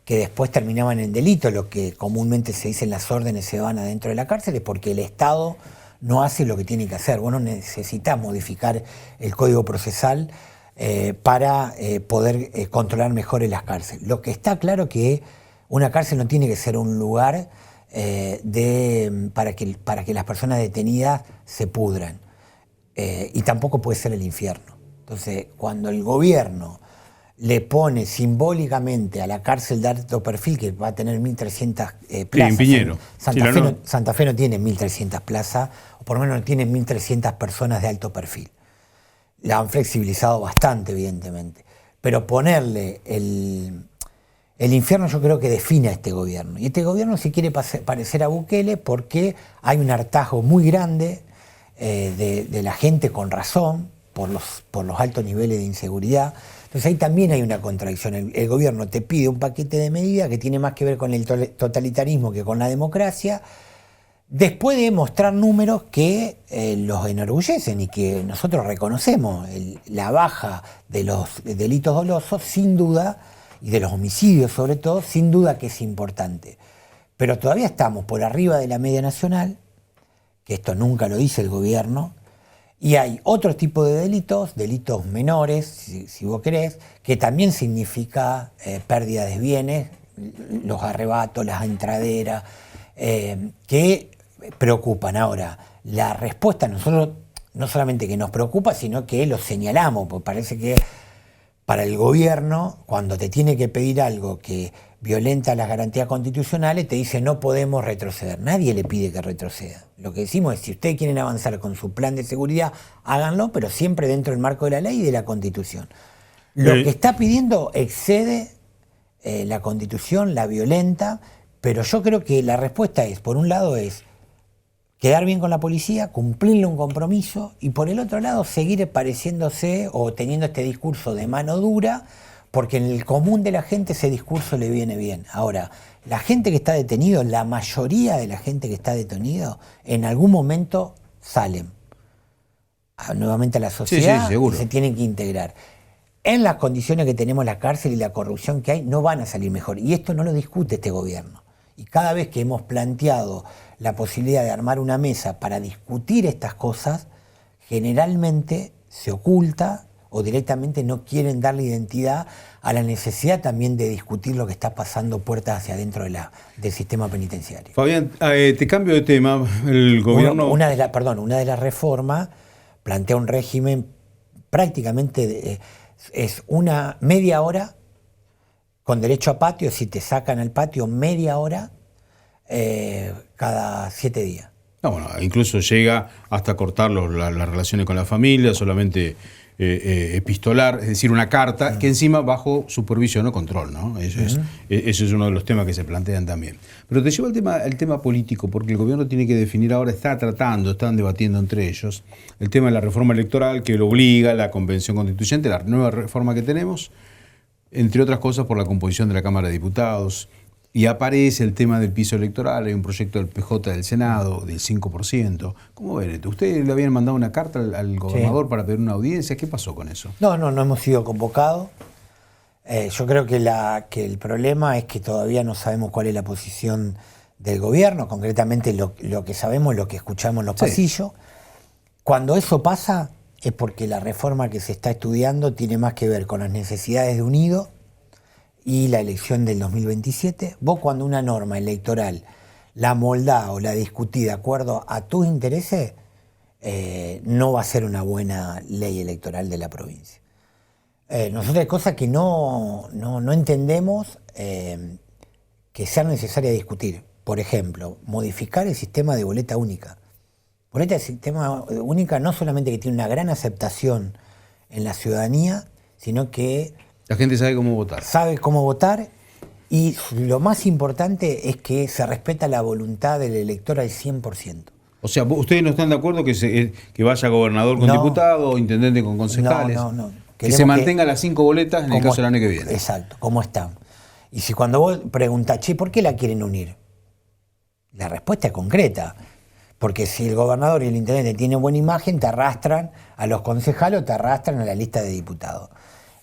Speaker 5: que después terminaban en delito, lo que comúnmente se dice en las órdenes se van adentro de la cárcel, es porque el Estado no hace lo que tiene que hacer. Bueno, necesitas modificar el Código Procesal para poder controlar mejor las cárceles. Lo que está claro que una cárcel no tiene que ser un lugar para que las personas detenidas se pudran. Y tampoco puede ser el infierno. Entonces, cuando el gobierno le pone simbólicamente a la cárcel de alto perfil, que va a tener 1.300 plazas.
Speaker 1: En Piñero.
Speaker 5: Santa Fe no tiene 1.300 plazas, o por lo menos no tiene 1.300 personas de alto perfil. La han flexibilizado bastante, evidentemente. Pero ponerle el infierno yo creo que define a este gobierno. Y este gobierno se quiere parecer a Bukele porque hay un hartazgo muy grande de la gente, con razón, por los altos niveles de inseguridad. Entonces ahí también hay una contradicción. El gobierno te pide un paquete de medidas que tiene más que ver con el totalitarismo que con la democracia, después de mostrar números que los enorgullecen y que nosotros reconocemos. La baja de los delitos dolosos, sin duda, y de los homicidios sobre todo, sin duda que es importante. Pero todavía estamos por arriba de la media nacional, que esto nunca lo dice el gobierno, y hay otro tipo de delitos menores, si vos querés, que también significa pérdida de bienes, los arrebatos, las entraderas, que preocupan. Ahora, la respuesta a nosotros no solamente que nos preocupa, sino que lo señalamos, porque parece que para el gobierno, cuando te tiene que pedir algo que violenta las garantías constitucionales, te dice no podemos retroceder. Nadie le pide que retroceda. Lo que decimos es, si ustedes quieren avanzar con su plan de seguridad, háganlo, pero siempre dentro del marco de la ley y de la Constitución. Lo que está pidiendo excede la Constitución, la violenta, pero yo creo que la respuesta es, por un lado es quedar bien con la policía, cumplirle un compromiso, y por el otro lado seguir pareciéndose o teniendo este discurso de mano dura, porque en el común de la gente ese discurso le viene bien. Ahora, la gente que está detenido, la mayoría de la gente que está detenido, en algún momento salen nuevamente a la sociedad, y se tienen que integrar. En las condiciones que tenemos la cárcel y la corrupción que hay, no van a salir mejor. Y esto no lo discute este gobierno. Y cada vez que hemos planteado la posibilidad de armar una mesa para discutir estas cosas, generalmente se oculta o directamente no quieren darle identidad a la necesidad también de discutir lo que está pasando puertas hacia adentro del sistema penitenciario.
Speaker 1: Fabián, te cambio de tema. El gobierno...
Speaker 5: Una de las reformas plantea un régimen prácticamente es una media hora con derecho a patio, si te sacan al patio media hora cada 7 días.
Speaker 1: No, bueno, incluso llega hasta cortar las relaciones con la familia, solamente epistolar, es decir, una carta que encima bajo supervisión o control, ¿no? Eso es uno de los temas que se plantean también. Pero te llevo al tema político, porque el gobierno tiene que definir ahora, están debatiendo entre ellos, el tema de la reforma electoral que lo obliga la Convención Constituyente, la nueva reforma que tenemos, entre otras cosas por la composición de la Cámara de Diputados. Y aparece el tema del piso electoral, hay un proyecto del PJ del Senado del 5%. ¿Cómo ven esto? ¿Ustedes le habían mandado una carta al gobernador para pedir una audiencia? ¿Qué pasó con eso?
Speaker 5: No hemos sido convocados. Yo creo que el problema es que todavía no sabemos cuál es la posición del gobierno, concretamente lo que sabemos, lo que escuchamos en los pasillos. Cuando eso pasa es porque la reforma que se está estudiando tiene más que ver con las necesidades de Unido y la elección del 2027. Vos cuando una norma electoral la moldás o la discutís de acuerdo a tus intereses, no va a ser una buena ley electoral de la provincia. Nosotros hay cosas que no entendemos que sean necesarias discutir. Por ejemplo, modificar el sistema de boleta única. Boleta de sistema única no solamente que tiene una gran aceptación en la ciudadanía, sino que
Speaker 1: la gente sabe cómo votar.
Speaker 5: Sabe cómo votar y lo más importante es que se respeta la voluntad del elector al 100%.
Speaker 1: O sea, ¿ustedes no están de acuerdo que vaya gobernador con diputado o intendente con concejales?
Speaker 5: No.
Speaker 1: Que se mantengan las 5 boletas en el caso del año que viene.
Speaker 5: Exacto, como están. Y si cuando vos preguntás, ¿por qué la quieren unir? La respuesta es concreta. Porque si el gobernador y el intendente tienen buena imagen, te arrastran a los concejales o te arrastran a la lista de diputados.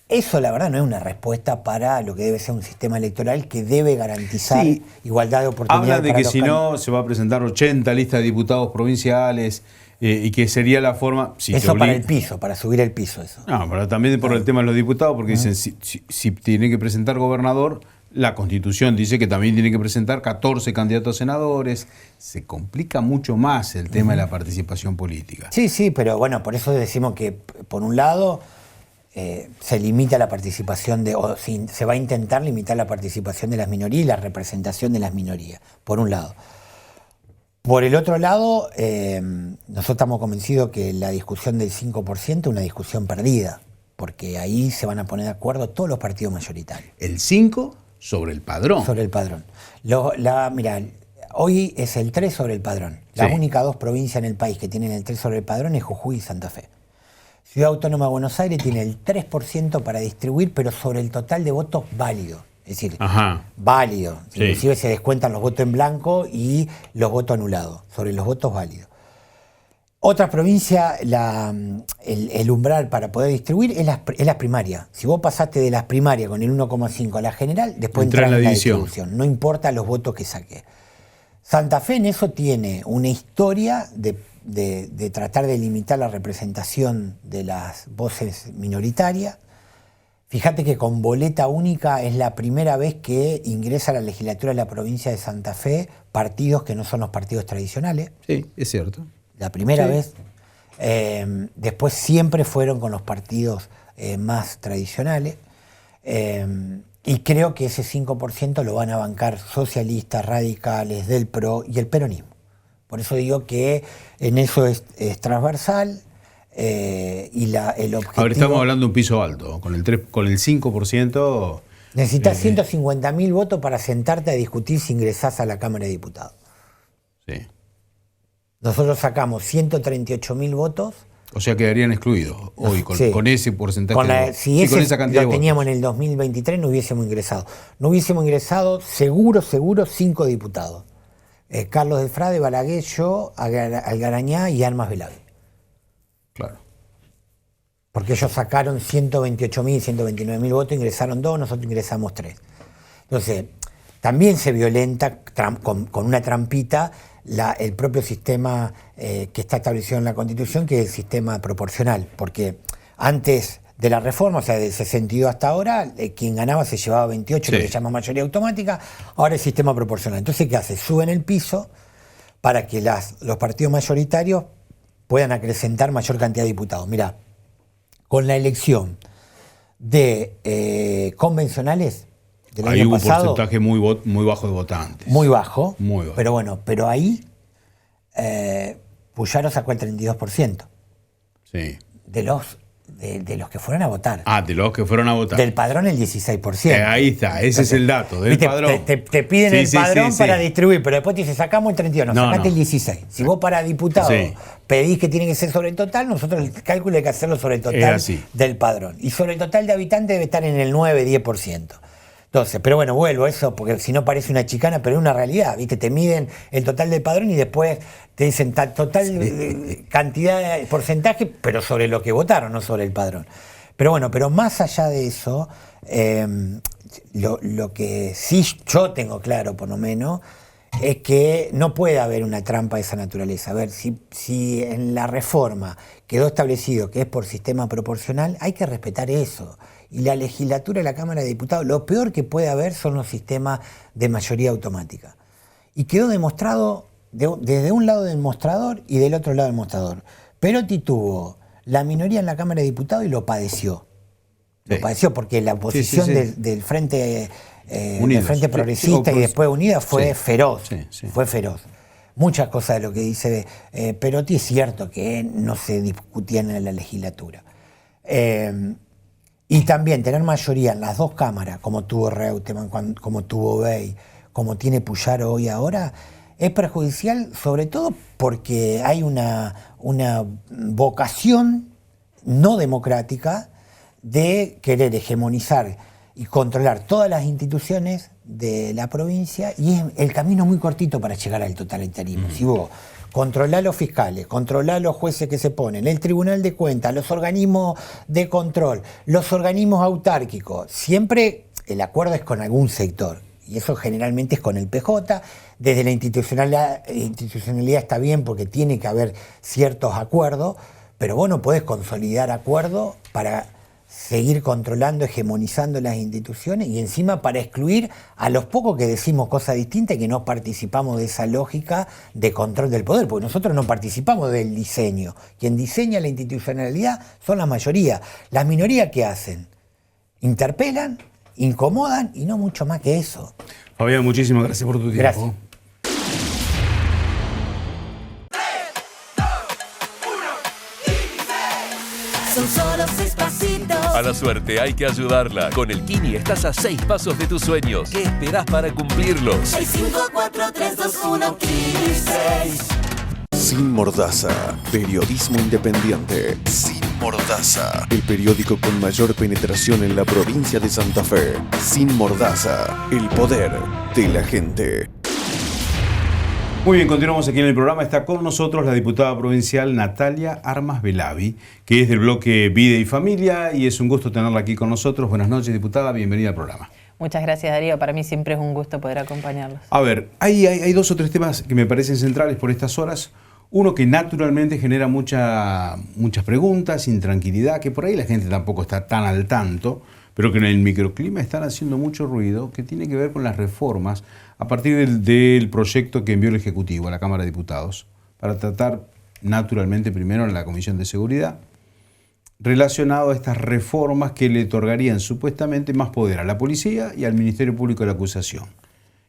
Speaker 5: Eso, la verdad, no es una respuesta para lo que debe ser un sistema electoral que debe garantizar igualdad de oportunidades.
Speaker 1: Hablan de que si no, se va a presentar 80 listas de diputados provinciales y que sería la forma...
Speaker 5: Eso para el piso, para subir el piso. Eso.
Speaker 1: No, pero también por el tema de los diputados, porque dicen, si tiene que presentar gobernador, la Constitución dice que también tiene que presentar 14 candidatos a senadores. Se complica mucho más el tema de la participación política.
Speaker 5: Sí, pero bueno, por eso decimos que, por un lado... se limita la participación se va a intentar limitar la participación de las minorías y la representación de las minorías, por un lado. Por el otro lado, nosotros estamos convencidos que la discusión del 5% es una discusión perdida, porque ahí se van a poner de acuerdo todos los partidos mayoritarios.
Speaker 1: ¿El 5 sobre el padrón?
Speaker 5: Sobre el padrón. Mirá, hoy es el 3 sobre el padrón. Las únicas 2 provincias en el país que tienen el 3 sobre el padrón es Jujuy y Santa Fe. Ciudad Autónoma de Buenos Aires tiene el 3% para distribuir, pero sobre el total de votos válido. Es decir, válido. Sí. Inclusive se descuentan los votos en blanco y los votos anulados, sobre los votos válidos. Otras provincias, el umbral para poder distribuir es las primarias. Si vos pasaste de las primarias con el 1,5 a la general, después entras en la distribución. No importa los votos que saques. Santa Fe en eso tiene una historia de tratar de limitar la representación de las voces minoritarias. Fíjate que con boleta única es la primera vez que ingresa a la legislatura de la provincia de Santa Fe partidos que no son los partidos tradicionales.
Speaker 1: Sí, es cierto.
Speaker 5: La primera vez. Después siempre fueron con los partidos más tradicionales. Y creo que ese 5% lo van a bancar socialistas, radicales, del PRO y el peronismo. Por eso digo que en eso es transversal y el objetivo...
Speaker 1: A ver, estamos hablando de un piso alto. Con el 5%...
Speaker 5: Necesitas 150.000 votos para sentarte a discutir si ingresás a la Cámara de Diputados.
Speaker 1: Sí.
Speaker 5: Nosotros sacamos 138.000 votos.
Speaker 1: O sea, quedarían excluidos hoy con ese porcentaje
Speaker 5: con
Speaker 1: de votos.
Speaker 5: Si ese con esa cantidad lo teníamos en el 2023, no hubiésemos ingresado. No hubiésemos ingresado seguro 5 diputados. Carlos del Frade, Balaguer, yo, Algarañá y Armas Velave.
Speaker 1: Claro.
Speaker 5: Porque ellos sacaron 128.000, 129.000 votos, ingresaron 2, nosotros ingresamos 3. Entonces, también se violenta con una trampita el propio sistema que está establecido en la Constitución, que es el sistema proporcional. Porque antes de la reforma, o sea, del 62 hasta ahora, quien ganaba se llevaba 28, lo que se llama mayoría automática, ahora es sistema proporcional. Entonces, ¿qué hace? Suben el piso para que los partidos mayoritarios puedan acrecentar mayor cantidad de diputados. Mirá, con la elección de convencionales, del
Speaker 1: Hay
Speaker 5: año
Speaker 1: un
Speaker 5: pasado.
Speaker 1: porcentaje muy bajo de votantes.
Speaker 5: Muy bajo.
Speaker 1: Muy bajo.
Speaker 5: Pero bueno, pero ahí Puyaro sacó el 32%.
Speaker 1: Sí.
Speaker 5: De los que fueron a votar.
Speaker 1: De los que fueron a votar.
Speaker 5: Del padrón el 16%.
Speaker 1: Ahí está, ese es el dato, del
Speaker 5: ¿viste?
Speaker 1: padrón.
Speaker 5: Te piden el padrón para
Speaker 1: sí.
Speaker 5: distribuir, pero después te dice, sacamos el 32, no, sacaste el 16. Si vos para diputado pedís que tiene que ser sobre el total, nosotros el cálculo hay que hacerlo sobre el total del padrón. Y sobre el total de habitantes debe estar en el 9-10%. Entonces, pero bueno, vuelvo a eso, porque si no parece una chicana, pero es una realidad, ¿viste? Te miden el total del padrón y después te dicen total cantidad, porcentaje, pero sobre lo que votaron, no sobre el padrón. Pero bueno, pero más allá de eso, lo que sí yo tengo claro, por lo menos, es que no puede haber una trampa de esa naturaleza. A ver, si en la reforma quedó establecido que es por sistema proporcional, hay que respetar eso. Y la legislatura y la Cámara de Diputados, lo peor que puede haber son los sistemas de mayoría automática. Y quedó demostrado desde un lado del mostrador y del otro lado del mostrador. Perotti tuvo la minoría en la Cámara de Diputados y lo padeció. Lo padeció porque la oposición del Frente, del Frente Progresista y después Unida fue feroz. Fue feroz. Muchas cosas de lo que dice Perotti es cierto que no se discutían en la legislatura. Y también tener mayoría en las dos cámaras, como tuvo Reutemann, como tuvo Bey, como tiene Puyaro hoy ahora, es perjudicial sobre todo porque hay una vocación no democrática de querer hegemonizar y controlar todas las instituciones de la provincia, y es el camino muy cortito para llegar al totalitarismo. Si vos controlás los fiscales, controlás los jueces que se ponen, el Tribunal de Cuentas, los organismos de control, los organismos autárquicos, siempre el acuerdo es con algún sector, y eso generalmente es con el PJ. Desde la institucionalidad está bien porque tiene que haber ciertos acuerdos, pero vos no podés consolidar acuerdos para seguir controlando, hegemonizando las instituciones y encima para excluir a los pocos que decimos cosas distintas y que no participamos de esa lógica de control del poder, porque nosotros no participamos del diseño. Quien diseña la institucionalidad son la mayoría. Las minorías, ¿qué hacen? Interpelan, incomodan y no mucho más que eso.
Speaker 1: Fabián, muchísimas gracias por tu tiempo.
Speaker 5: Gracias.
Speaker 6: Son solo 6 pasitos.
Speaker 7: A la suerte hay que ayudarla. Con el Kini estás a 6 pasos de tus sueños. ¿Qué esperás para cumplirlos?
Speaker 6: 6, 5, 4, 3, 2, 1, Kini 6.
Speaker 8: Sin Mordaza, periodismo independiente. Sin Mordaza, el periódico con mayor penetración en la provincia de Santa Fe. Sin Mordaza, el poder de la gente.
Speaker 1: Muy bien, continuamos aquí en el programa. Está con nosotros la diputada provincial Natalia Armas Belavi, que es del bloque Vida y Familia, y es un gusto tenerla aquí con nosotros. Buenas noches, diputada, bienvenida al programa.
Speaker 9: Muchas gracias, Darío. Para mí siempre es un gusto poder acompañarlos.
Speaker 1: A ver, hay 2 o 3 temas que me parecen centrales por estas horas. Uno que naturalmente genera muchas preguntas, intranquilidad, que por ahí la gente tampoco está tan al tanto, pero que en el microclima están haciendo mucho ruido, que tiene que ver con las reformas a partir del proyecto que envió el Ejecutivo a la Cámara de Diputados para tratar naturalmente primero en la Comisión de Seguridad, relacionado a estas reformas que le otorgarían supuestamente más poder a la policía y al Ministerio Público de la Acusación.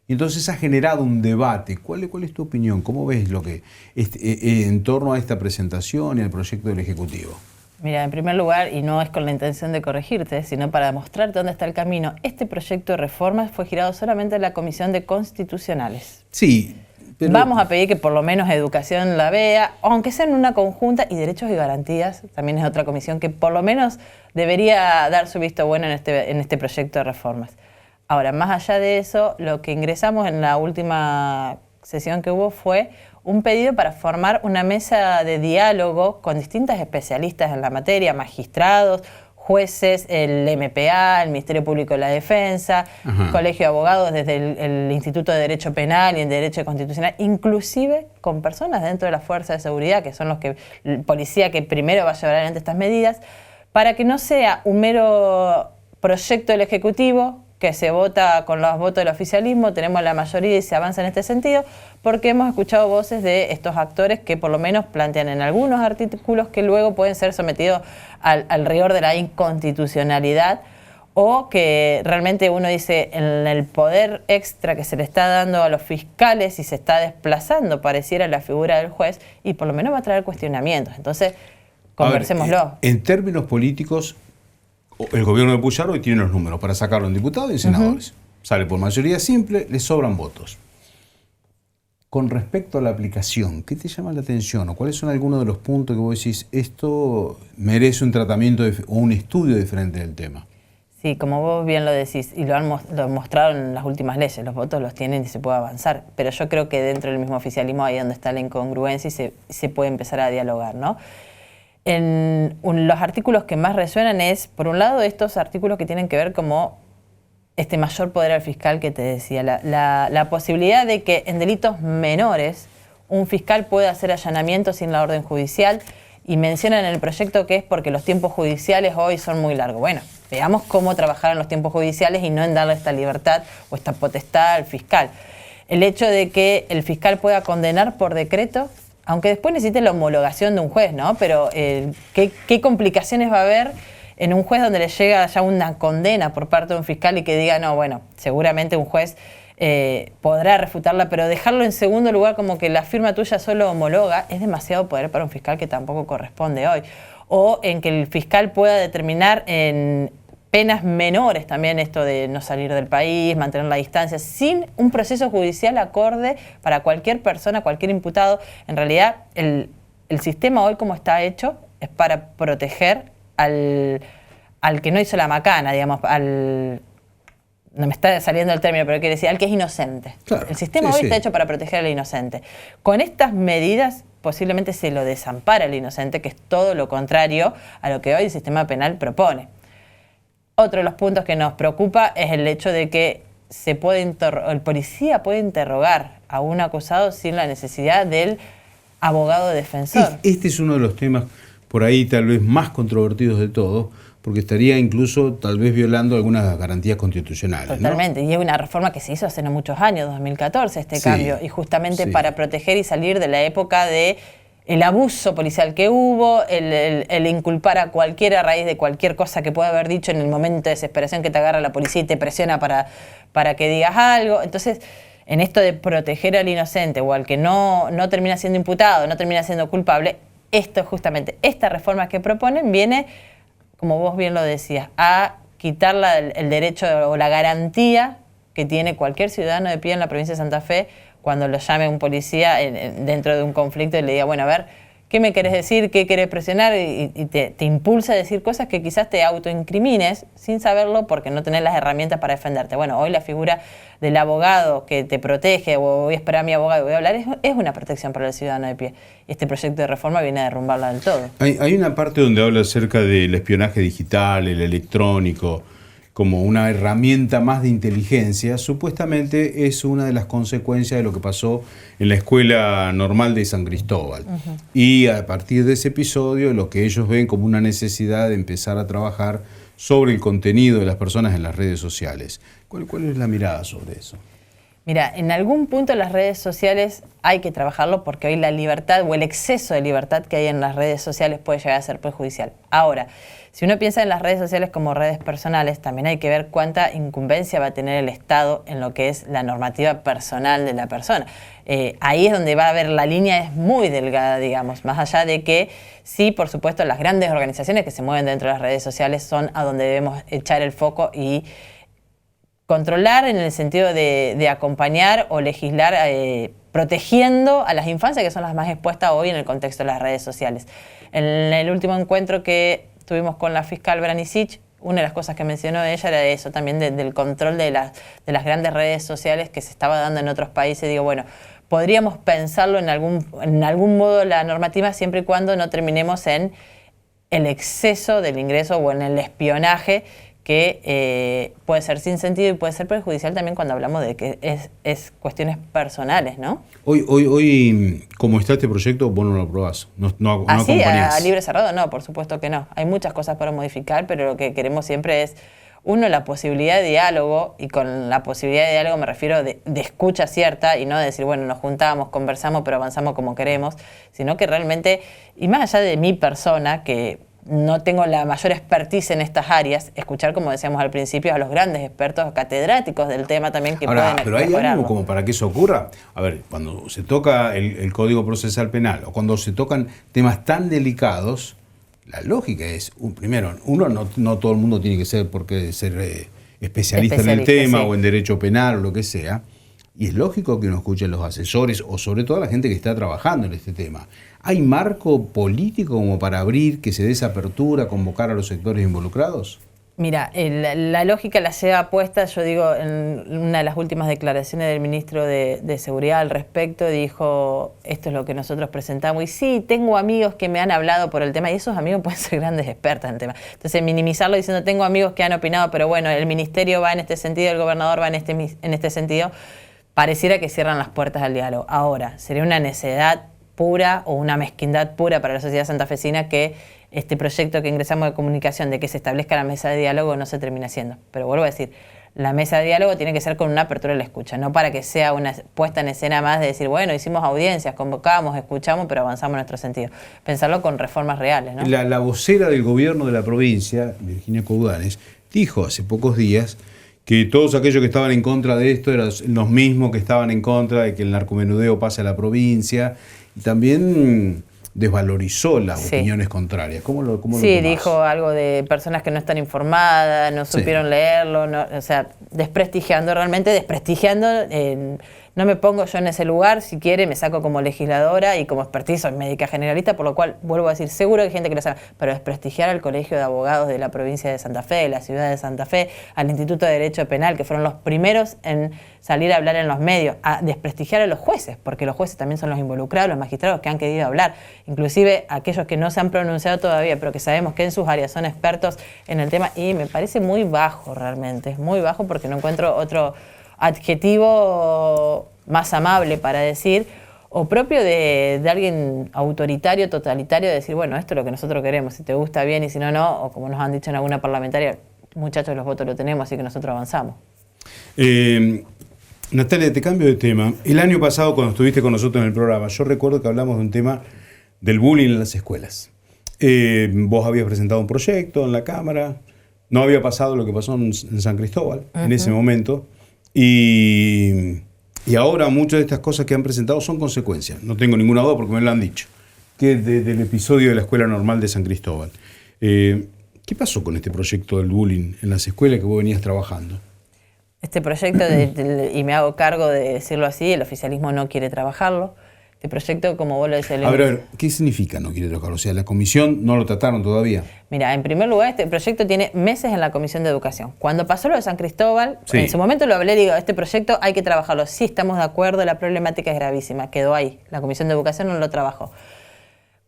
Speaker 1: Y entonces ha generado un debate. ¿Cuál es tu opinión? ¿Cómo ves lo que en torno a esta presentación y al proyecto del Ejecutivo?
Speaker 9: Mira, en primer lugar, y no es con la intención de corregirte, sino para demostrarte dónde está el camino, este proyecto de reformas fue girado solamente en la Comisión de Constitucionales.
Speaker 1: Sí. Pero
Speaker 9: vamos a pedir que por lo menos Educación la vea, aunque sea en una conjunta, y Derechos y Garantías, también es otra comisión que por lo menos debería dar su visto bueno en este proyecto de reformas. Ahora, más allá de eso, lo que ingresamos en la última sesión que hubo fue un pedido para formar una mesa de diálogo con distintas especialistas en la materia, magistrados, jueces, el MPA, el Ministerio Público de la Defensa, Colegio de Abogados desde el Instituto de Derecho Penal y el Derecho Constitucional, inclusive con personas dentro de las fuerzas de seguridad, que son el policía que primero va a llevar adelante estas medidas, para que no sea un mero proyecto del Ejecutivo que se vota con los votos del oficialismo, tenemos la mayoría y se avanza en este sentido, porque hemos escuchado voces de estos actores que por lo menos plantean en algunos artículos que luego pueden ser sometidos al rigor de la inconstitucionalidad o que realmente uno dice en el poder extra que se le está dando a los fiscales y se está desplazando, pareciera, la figura del juez, y por lo menos va a traer cuestionamientos. Entonces, conversémoslo.
Speaker 1: En términos políticos, el gobierno de Puyaro hoy tiene los números para sacarlo en diputados y en senadores. Sale por mayoría simple, le sobran votos. Con respecto a la aplicación, ¿qué te llama la atención? ¿O cuáles son algunos de los puntos que vos decís, esto merece un tratamiento o un estudio diferente del tema?
Speaker 9: Sí, como vos bien lo decís, y lo mostraron en las últimas leyes, los votos los tienen y se puede avanzar, pero yo creo que dentro del mismo oficialismo ahí donde está la incongruencia y se puede empezar a dialogar, ¿no? Los artículos que más resuenan es, por un lado, estos artículos que tienen que ver como este mayor poder al fiscal que te decía, la posibilidad de que en delitos menores un fiscal pueda hacer allanamientos sin la orden judicial, y mencionan en el proyecto que es porque los tiempos judiciales hoy son muy largos. Bueno, veamos cómo trabajar en los tiempos judiciales y no en darle esta libertad o esta potestad al fiscal. El hecho de que el fiscal pueda condenar por decreto, aunque después necesite la homologación de un juez, ¿no? Pero ¿qué complicaciones va a haber en un juez donde le llega ya una condena por parte de un fiscal y que diga, no, bueno, seguramente un juez podrá refutarla, pero dejarlo en segundo lugar como que la firma tuya solo homologa, es demasiado poder para un fiscal que tampoco corresponde hoy. O en que el fiscal pueda determinar en penas menores también esto de no salir del país, mantener la distancia, sin un proceso judicial acorde para cualquier persona, cualquier imputado. En realidad, el sistema hoy como está hecho es para proteger al que no hizo la macana, digamos, no me está saliendo el término, pero quiere decir, al que es inocente.
Speaker 1: Claro,
Speaker 9: el sistema hoy está hecho para proteger al inocente. Con estas medidas posiblemente se lo desampara al inocente, que es todo lo contrario a lo que hoy el sistema penal propone. Otro de los puntos que nos preocupa es el hecho de que el policía puede interrogar a un acusado sin la necesidad del abogado defensor.
Speaker 1: Este es uno de los temas por ahí tal vez más controvertidos de todos, porque estaría incluso tal vez violando algunas garantías constitucionales.
Speaker 9: Totalmente, ¿no? Y es una reforma que se hizo hace no muchos años, 2014, cambio, y justamente para proteger y salir de la época de el abuso policial que hubo, el inculpar a cualquiera a raíz de cualquier cosa que pueda haber dicho en el momento de desesperación que te agarra la policía y te presiona para que digas algo. Entonces, en esto de proteger al inocente o al que no termina siendo imputado, no termina siendo culpable, esta reforma que proponen viene, como vos bien lo decías, a quitar el derecho o la garantía que tiene cualquier ciudadano de pie en la provincia de Santa Fe cuando lo llame un policía dentro de un conflicto y le diga, bueno, a ver, ¿qué me querés decir? ¿Qué querés presionar? Y te impulsa a decir cosas que quizás te autoincrimines sin saberlo porque no tenés las herramientas para defenderte. Bueno, hoy la figura del abogado que te protege, o voy a esperar a mi abogado y voy a hablar, es una protección para el ciudadano de pie. Este proyecto de reforma viene a derrumbarla del todo.
Speaker 1: Hay una parte donde habla acerca del espionaje digital, el electrónico, como una herramienta más de inteligencia. Supuestamente es una de las consecuencias de lo que pasó en la Escuela Normal de San Cristóbal. Y a partir de ese episodio, lo que ellos ven como una necesidad de empezar a trabajar sobre el contenido de las personas en las redes sociales. ¿Cuál es la mirada sobre eso?
Speaker 9: Mira, en algún punto las redes sociales hay que trabajarlo porque hoy la libertad o el exceso de libertad que hay en las redes sociales puede llegar a ser perjudicial. Ahora, si uno piensa en las redes sociales como redes personales, también hay que ver cuánta incumbencia va a tener el Estado en lo que es la normativa personal de la persona. Ahí es donde va a haber la línea, es muy delgada, digamos, más allá de que sí, por supuesto, las grandes organizaciones que se mueven dentro de las redes sociales son a donde debemos echar el foco y controlar en el sentido de acompañar o legislar protegiendo a las infancias que son las más expuestas hoy en el contexto de las redes sociales. En el último encuentro que tuvimos con la fiscal Branicic, una de las cosas que mencionó ella era eso también del control de las grandes redes sociales que se estaba dando en otros países. Digo, bueno, podríamos pensarlo en algún modo la normativa siempre y cuando no terminemos en el exceso del ingreso o en el espionaje que puede ser sin sentido y puede ser perjudicial también cuando hablamos de que es cuestiones personales, ¿no?
Speaker 1: Hoy, como está este proyecto, vos no lo aprobás, no acompañás.
Speaker 9: A libre cerrado no, por supuesto que no. Hay muchas cosas para modificar, pero lo que queremos siempre es, uno, la posibilidad de diálogo, y con la posibilidad de diálogo me refiero de escucha cierta, y no de decir, bueno, nos juntamos, conversamos, pero avanzamos como queremos, sino que realmente, y más allá de mi persona, que no tengo la mayor expertise en estas áreas, escuchar, como decíamos al principio, a los grandes expertos catedráticos del tema también que
Speaker 1: Ahora,
Speaker 9: pueden
Speaker 1: pero hay
Speaker 9: mejorarlo.
Speaker 1: algo como para que eso ocurra. A ver, cuando se toca el Código Procesal Penal o cuando se tocan temas tan delicados, la lógica es, primero, no todo el mundo tiene que ser especialista en el tema,
Speaker 9: sí,
Speaker 1: o en derecho penal o lo que sea. Y es lógico que uno escuche a los asesores o sobre todo a la gente que está trabajando en este tema. ¿Hay marco político como para abrir, que se dé esa apertura, convocar a los sectores involucrados?
Speaker 9: Mira, la lógica la lleva puesta, yo digo, en una de las últimas declaraciones del ministro de Seguridad al respecto, dijo, esto es lo que nosotros presentamos, y sí, tengo amigos que me han hablado por el tema, y esos amigos pueden ser grandes expertos en el tema. Entonces, minimizarlo diciendo, tengo amigos que han opinado, pero bueno, el ministerio va en este sentido, el gobernador va en este sentido, pareciera que cierran las puertas al diálogo. Ahora, sería una necedad pura o una mezquindad pura para la sociedad santafesina que este proyecto que ingresamos de comunicación de que se establezca la mesa de diálogo no se termina haciendo. Pero vuelvo a decir, la mesa de diálogo tiene que ser con una apertura de la escucha, no para que sea una puesta en escena más de decir, bueno, hicimos audiencias, convocamos, escuchamos, pero avanzamos en nuestro sentido. Pensarlo con reformas reales, ¿no?
Speaker 1: La vocera del gobierno de la provincia, Virginia Coudanes, dijo hace pocos días que todos aquellos que estaban en contra de esto eran los mismos que estaban en contra de que el narcomenudeo pase a la provincia, y también desvalorizó las opiniones contrarias. ¿Cómo lo tomás?
Speaker 9: Dijo algo de personas que no están informadas, no supieron leerlo, o sea, desprestigiando, no me pongo yo en ese lugar, si quiere me saco como legisladora y como expertise soy médica generalista, por lo cual vuelvo a decir, seguro que hay gente que lo sabe, pero desprestigiar al Colegio de Abogados de la provincia de Santa Fe, de la ciudad de Santa Fe, al Instituto de Derecho Penal, que fueron los primeros en salir a hablar en los medios, a desprestigiar a los jueces, porque los jueces también son los involucrados, los magistrados que han querido hablar, inclusive aquellos que no se han pronunciado todavía, pero que sabemos que en sus áreas son expertos en el tema, y me parece muy bajo realmente, es muy bajo porque no encuentro otro adjetivo más amable para decir, o propio de alguien autoritario, totalitario, de decir, bueno, esto es lo que nosotros queremos, si te gusta bien y si no, no, o como nos han dicho en alguna parlamentaria, muchachos, los votos los tenemos, así que nosotros avanzamos.
Speaker 1: Natalia, te cambio de tema. El año pasado, cuando estuviste con nosotros en el programa, yo recuerdo que hablamos de un tema del bullying en las escuelas. Vos habías presentado un proyecto en la Cámara, no había pasado lo que pasó en San Cristóbal en ese momento, y ahora muchas de estas cosas que han presentado son consecuencias, no tengo ninguna duda porque me lo han dicho, que del episodio de la Escuela Normal de San Cristóbal. ¿Qué pasó con este proyecto del bullying en las escuelas que vos venías trabajando?
Speaker 9: Este proyecto, y me hago cargo de decirlo así, el oficialismo no quiere trabajarlo. Este proyecto, como vos lo decís...
Speaker 1: A ver, ¿qué significa no quiere trabajarlo? O sea, la comisión no lo trataron todavía.
Speaker 9: Mira, en primer lugar, este proyecto tiene meses en la Comisión de Educación. Cuando pasó lo de San Cristóbal, en su momento lo hablé, digo, este proyecto hay que trabajarlo. Sí, estamos de acuerdo, la problemática es gravísima, quedó ahí. La Comisión de Educación no lo trabajó.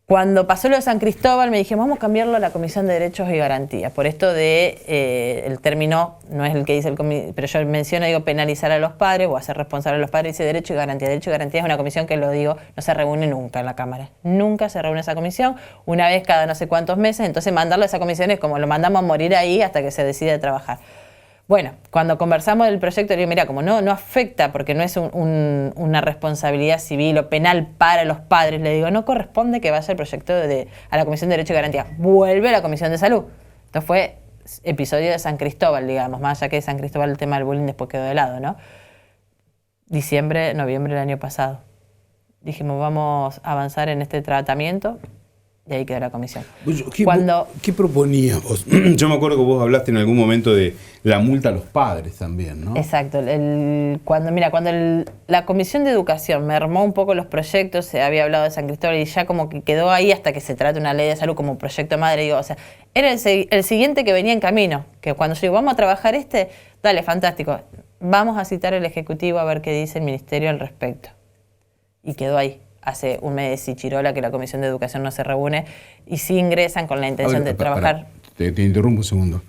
Speaker 9: Cuando pasó lo de San Cristóbal me dije, vamos a cambiarlo a la Comisión de Derechos y Garantías. Por esto de, el término, no es el que dice el pero yo menciono, digo, penalizar a los padres o hacer responsable a los padres, dice Derecho y Garantía. Derecho y Garantía es una comisión que, lo digo, no se reúne nunca en la Cámara. Nunca se reúne esa comisión, una vez cada no sé cuántos meses, entonces mandarlo a esa comisión es como lo mandamos a morir ahí hasta que se decide trabajar. Bueno, cuando conversamos del proyecto, le digo, mira, como no afecta, porque no es una responsabilidad civil o penal para los padres, le digo, no corresponde que vaya el proyecto a la Comisión de Derecho y Garantía. Vuelve a la Comisión de Salud. Entonces fue episodio de San Cristóbal, digamos, más allá que de San Cristóbal el tema del bullying después quedó de lado, ¿no? Noviembre del año pasado. Dijimos, vamos a avanzar en este tratamiento. Y ahí quedó la comisión.
Speaker 1: ¿Qué proponías vos? Yo me acuerdo que vos hablaste en algún momento de la multa a los padres también, ¿no?
Speaker 9: Exacto. Cuando la Comisión de Educación mermó un poco los proyectos, se había hablado de San Cristóbal y ya como que quedó ahí hasta que se trate una ley de salud como proyecto madre. Digo, o sea, era el siguiente que venía en camino. Que cuando yo digo, vamos a trabajar dale, fantástico. Vamos a citar al Ejecutivo a ver qué dice el Ministerio al respecto. Y quedó ahí. Hace un mes y chirola que la Comisión de Educación no se reúne y sí ingresan con la intención de trabajar.
Speaker 1: Te interrumpo un segundo.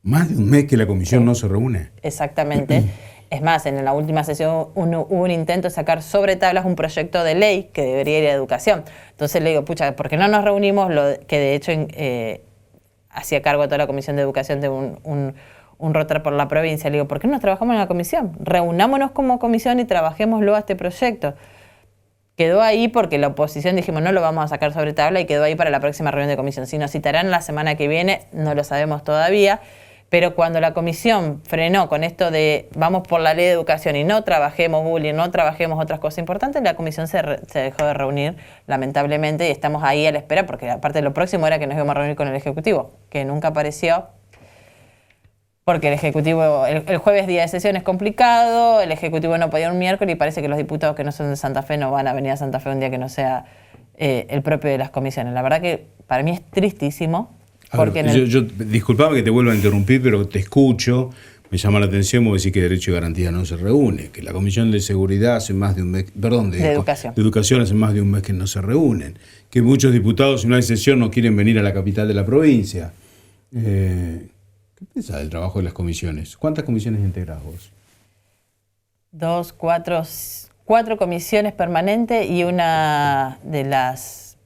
Speaker 1: Más de un mes que la comisión no se reúne.
Speaker 9: Exactamente. Es más, en la última sesión hubo un intento de sacar sobre tablas un proyecto de ley que debería ir a educación. Entonces le digo, pucha, ¿por qué no nos reunimos? Que de hecho hacía cargo a toda la Comisión de Educación de un rotar por la provincia. Le digo, ¿por qué no trabajamos en la comisión? Reunámonos como comisión y trabajémoslo a este proyecto. quedó ahí porque la oposición dijimos no lo vamos a sacar sobre tabla y quedó ahí para la próxima reunión de comisión. Si nos citarán la semana que viene, no lo sabemos todavía, pero cuando la comisión frenó con esto de vamos por la ley de educación y no trabajemos bullying, no trabajemos otras cosas importantes, la comisión se dejó de reunir, lamentablemente, y estamos ahí a la espera, porque aparte lo próximo era que nos íbamos a reunir con el Ejecutivo, que nunca apareció. Porque el Ejecutivo, el jueves día de sesión es complicado, el Ejecutivo no podía un miércoles y parece que los diputados que no son de Santa Fe no van a venir a Santa Fe un día que no sea el propio de las comisiones. La verdad que para mí es tristísimo. Porque
Speaker 1: disculpame que te vuelva a interrumpir, pero te escucho, me llama la atención, vos decís que Derecho y Garantía no se reúne, que la Comisión de Seguridad hace más de un mes, de Educación hace más de un mes que no se reúnen, que muchos diputados, si no hay sesión, no quieren venir a la capital de la provincia. ¿Qué piensas del trabajo de las comisiones? ¿Cuántas comisiones integrás vos?
Speaker 9: 4 comisiones permanentes y una de las,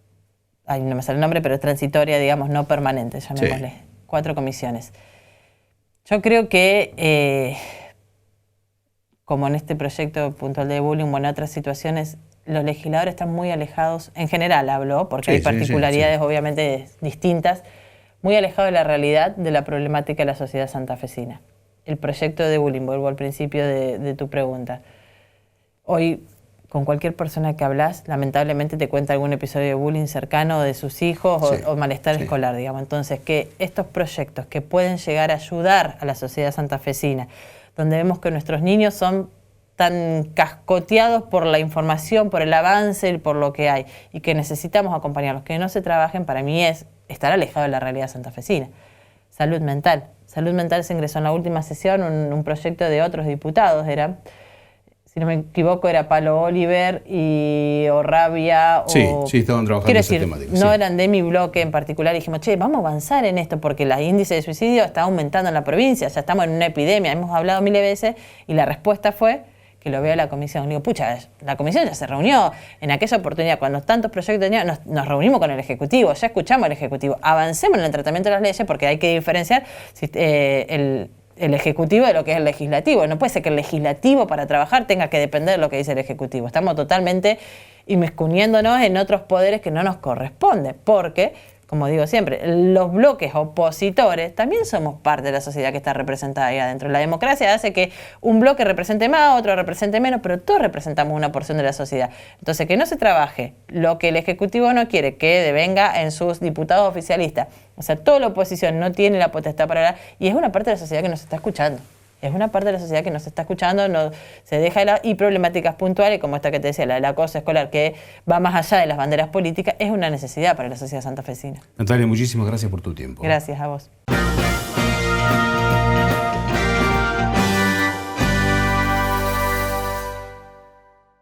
Speaker 9: no me sale el nombre, pero es transitoria, digamos, no permanente, llamémosle. Sí. 4 comisiones. Yo creo que, como en este proyecto puntual de bullying o en otras situaciones, los legisladores están muy alejados, en general hablo, porque hay particularidades obviamente distintas, muy alejados de la realidad de la problemática de la sociedad santafesina. El proyecto de bullying, vuelvo al principio de tu pregunta. Hoy, con cualquier persona que hablas, lamentablemente te cuenta algún episodio de bullying cercano de sus hijos o malestar escolar, digamos. Entonces, que estos proyectos que pueden llegar a ayudar a la sociedad santafesina, donde vemos que nuestros niños son tan cascoteados por la información, por el avance y por lo que hay, y que necesitamos acompañarlos, que no se trabajen, para mí es estar alejado de la realidad santafesina. Salud mental. Salud mental se ingresó en la última sesión, un proyecto de otros diputados, era... Si no me equivoco, era Palo Oliver o Rabia.
Speaker 1: Sí, estaban trabajando esa temática.
Speaker 9: No eran de mi bloque en particular. Y dijimos, vamos a avanzar en esto porque el índice de suicidio está aumentando en la provincia. Ya estamos en una epidemia. Hemos hablado miles de veces y la respuesta fue que lo vea la comisión. Digo, la comisión ya se reunió. En aquella oportunidad, cuando tantos proyectos teníamos, nos reunimos con el Ejecutivo. Ya escuchamos al Ejecutivo. Avancemos en el tratamiento de las leyes porque hay que diferenciar el Ejecutivo de lo que es el Legislativo. No puede ser que el Legislativo para trabajar tenga que depender de lo que dice el Ejecutivo. Estamos totalmente inmiscuyéndonos en otros poderes que no nos corresponden, porque, como digo siempre, los bloques opositores también somos parte de la sociedad que está representada ahí adentro. La democracia hace que un bloque represente más, otro represente menos, pero todos representamos una porción de la sociedad. Entonces, que no se trabaje lo que el Ejecutivo no quiere, que devenga en sus diputados oficialistas. O sea, toda la oposición no tiene la potestad para hablar y es una parte de la sociedad que nos está escuchando. Es una parte de la sociedad que nos está escuchando, no, se deja de lado, y problemáticas puntuales como esta que te decía, la del acoso escolar, que va más allá de las banderas políticas, es una necesidad para la sociedad santafesina.
Speaker 1: Natalia, muchísimas gracias por tu tiempo.
Speaker 9: Gracias a vos.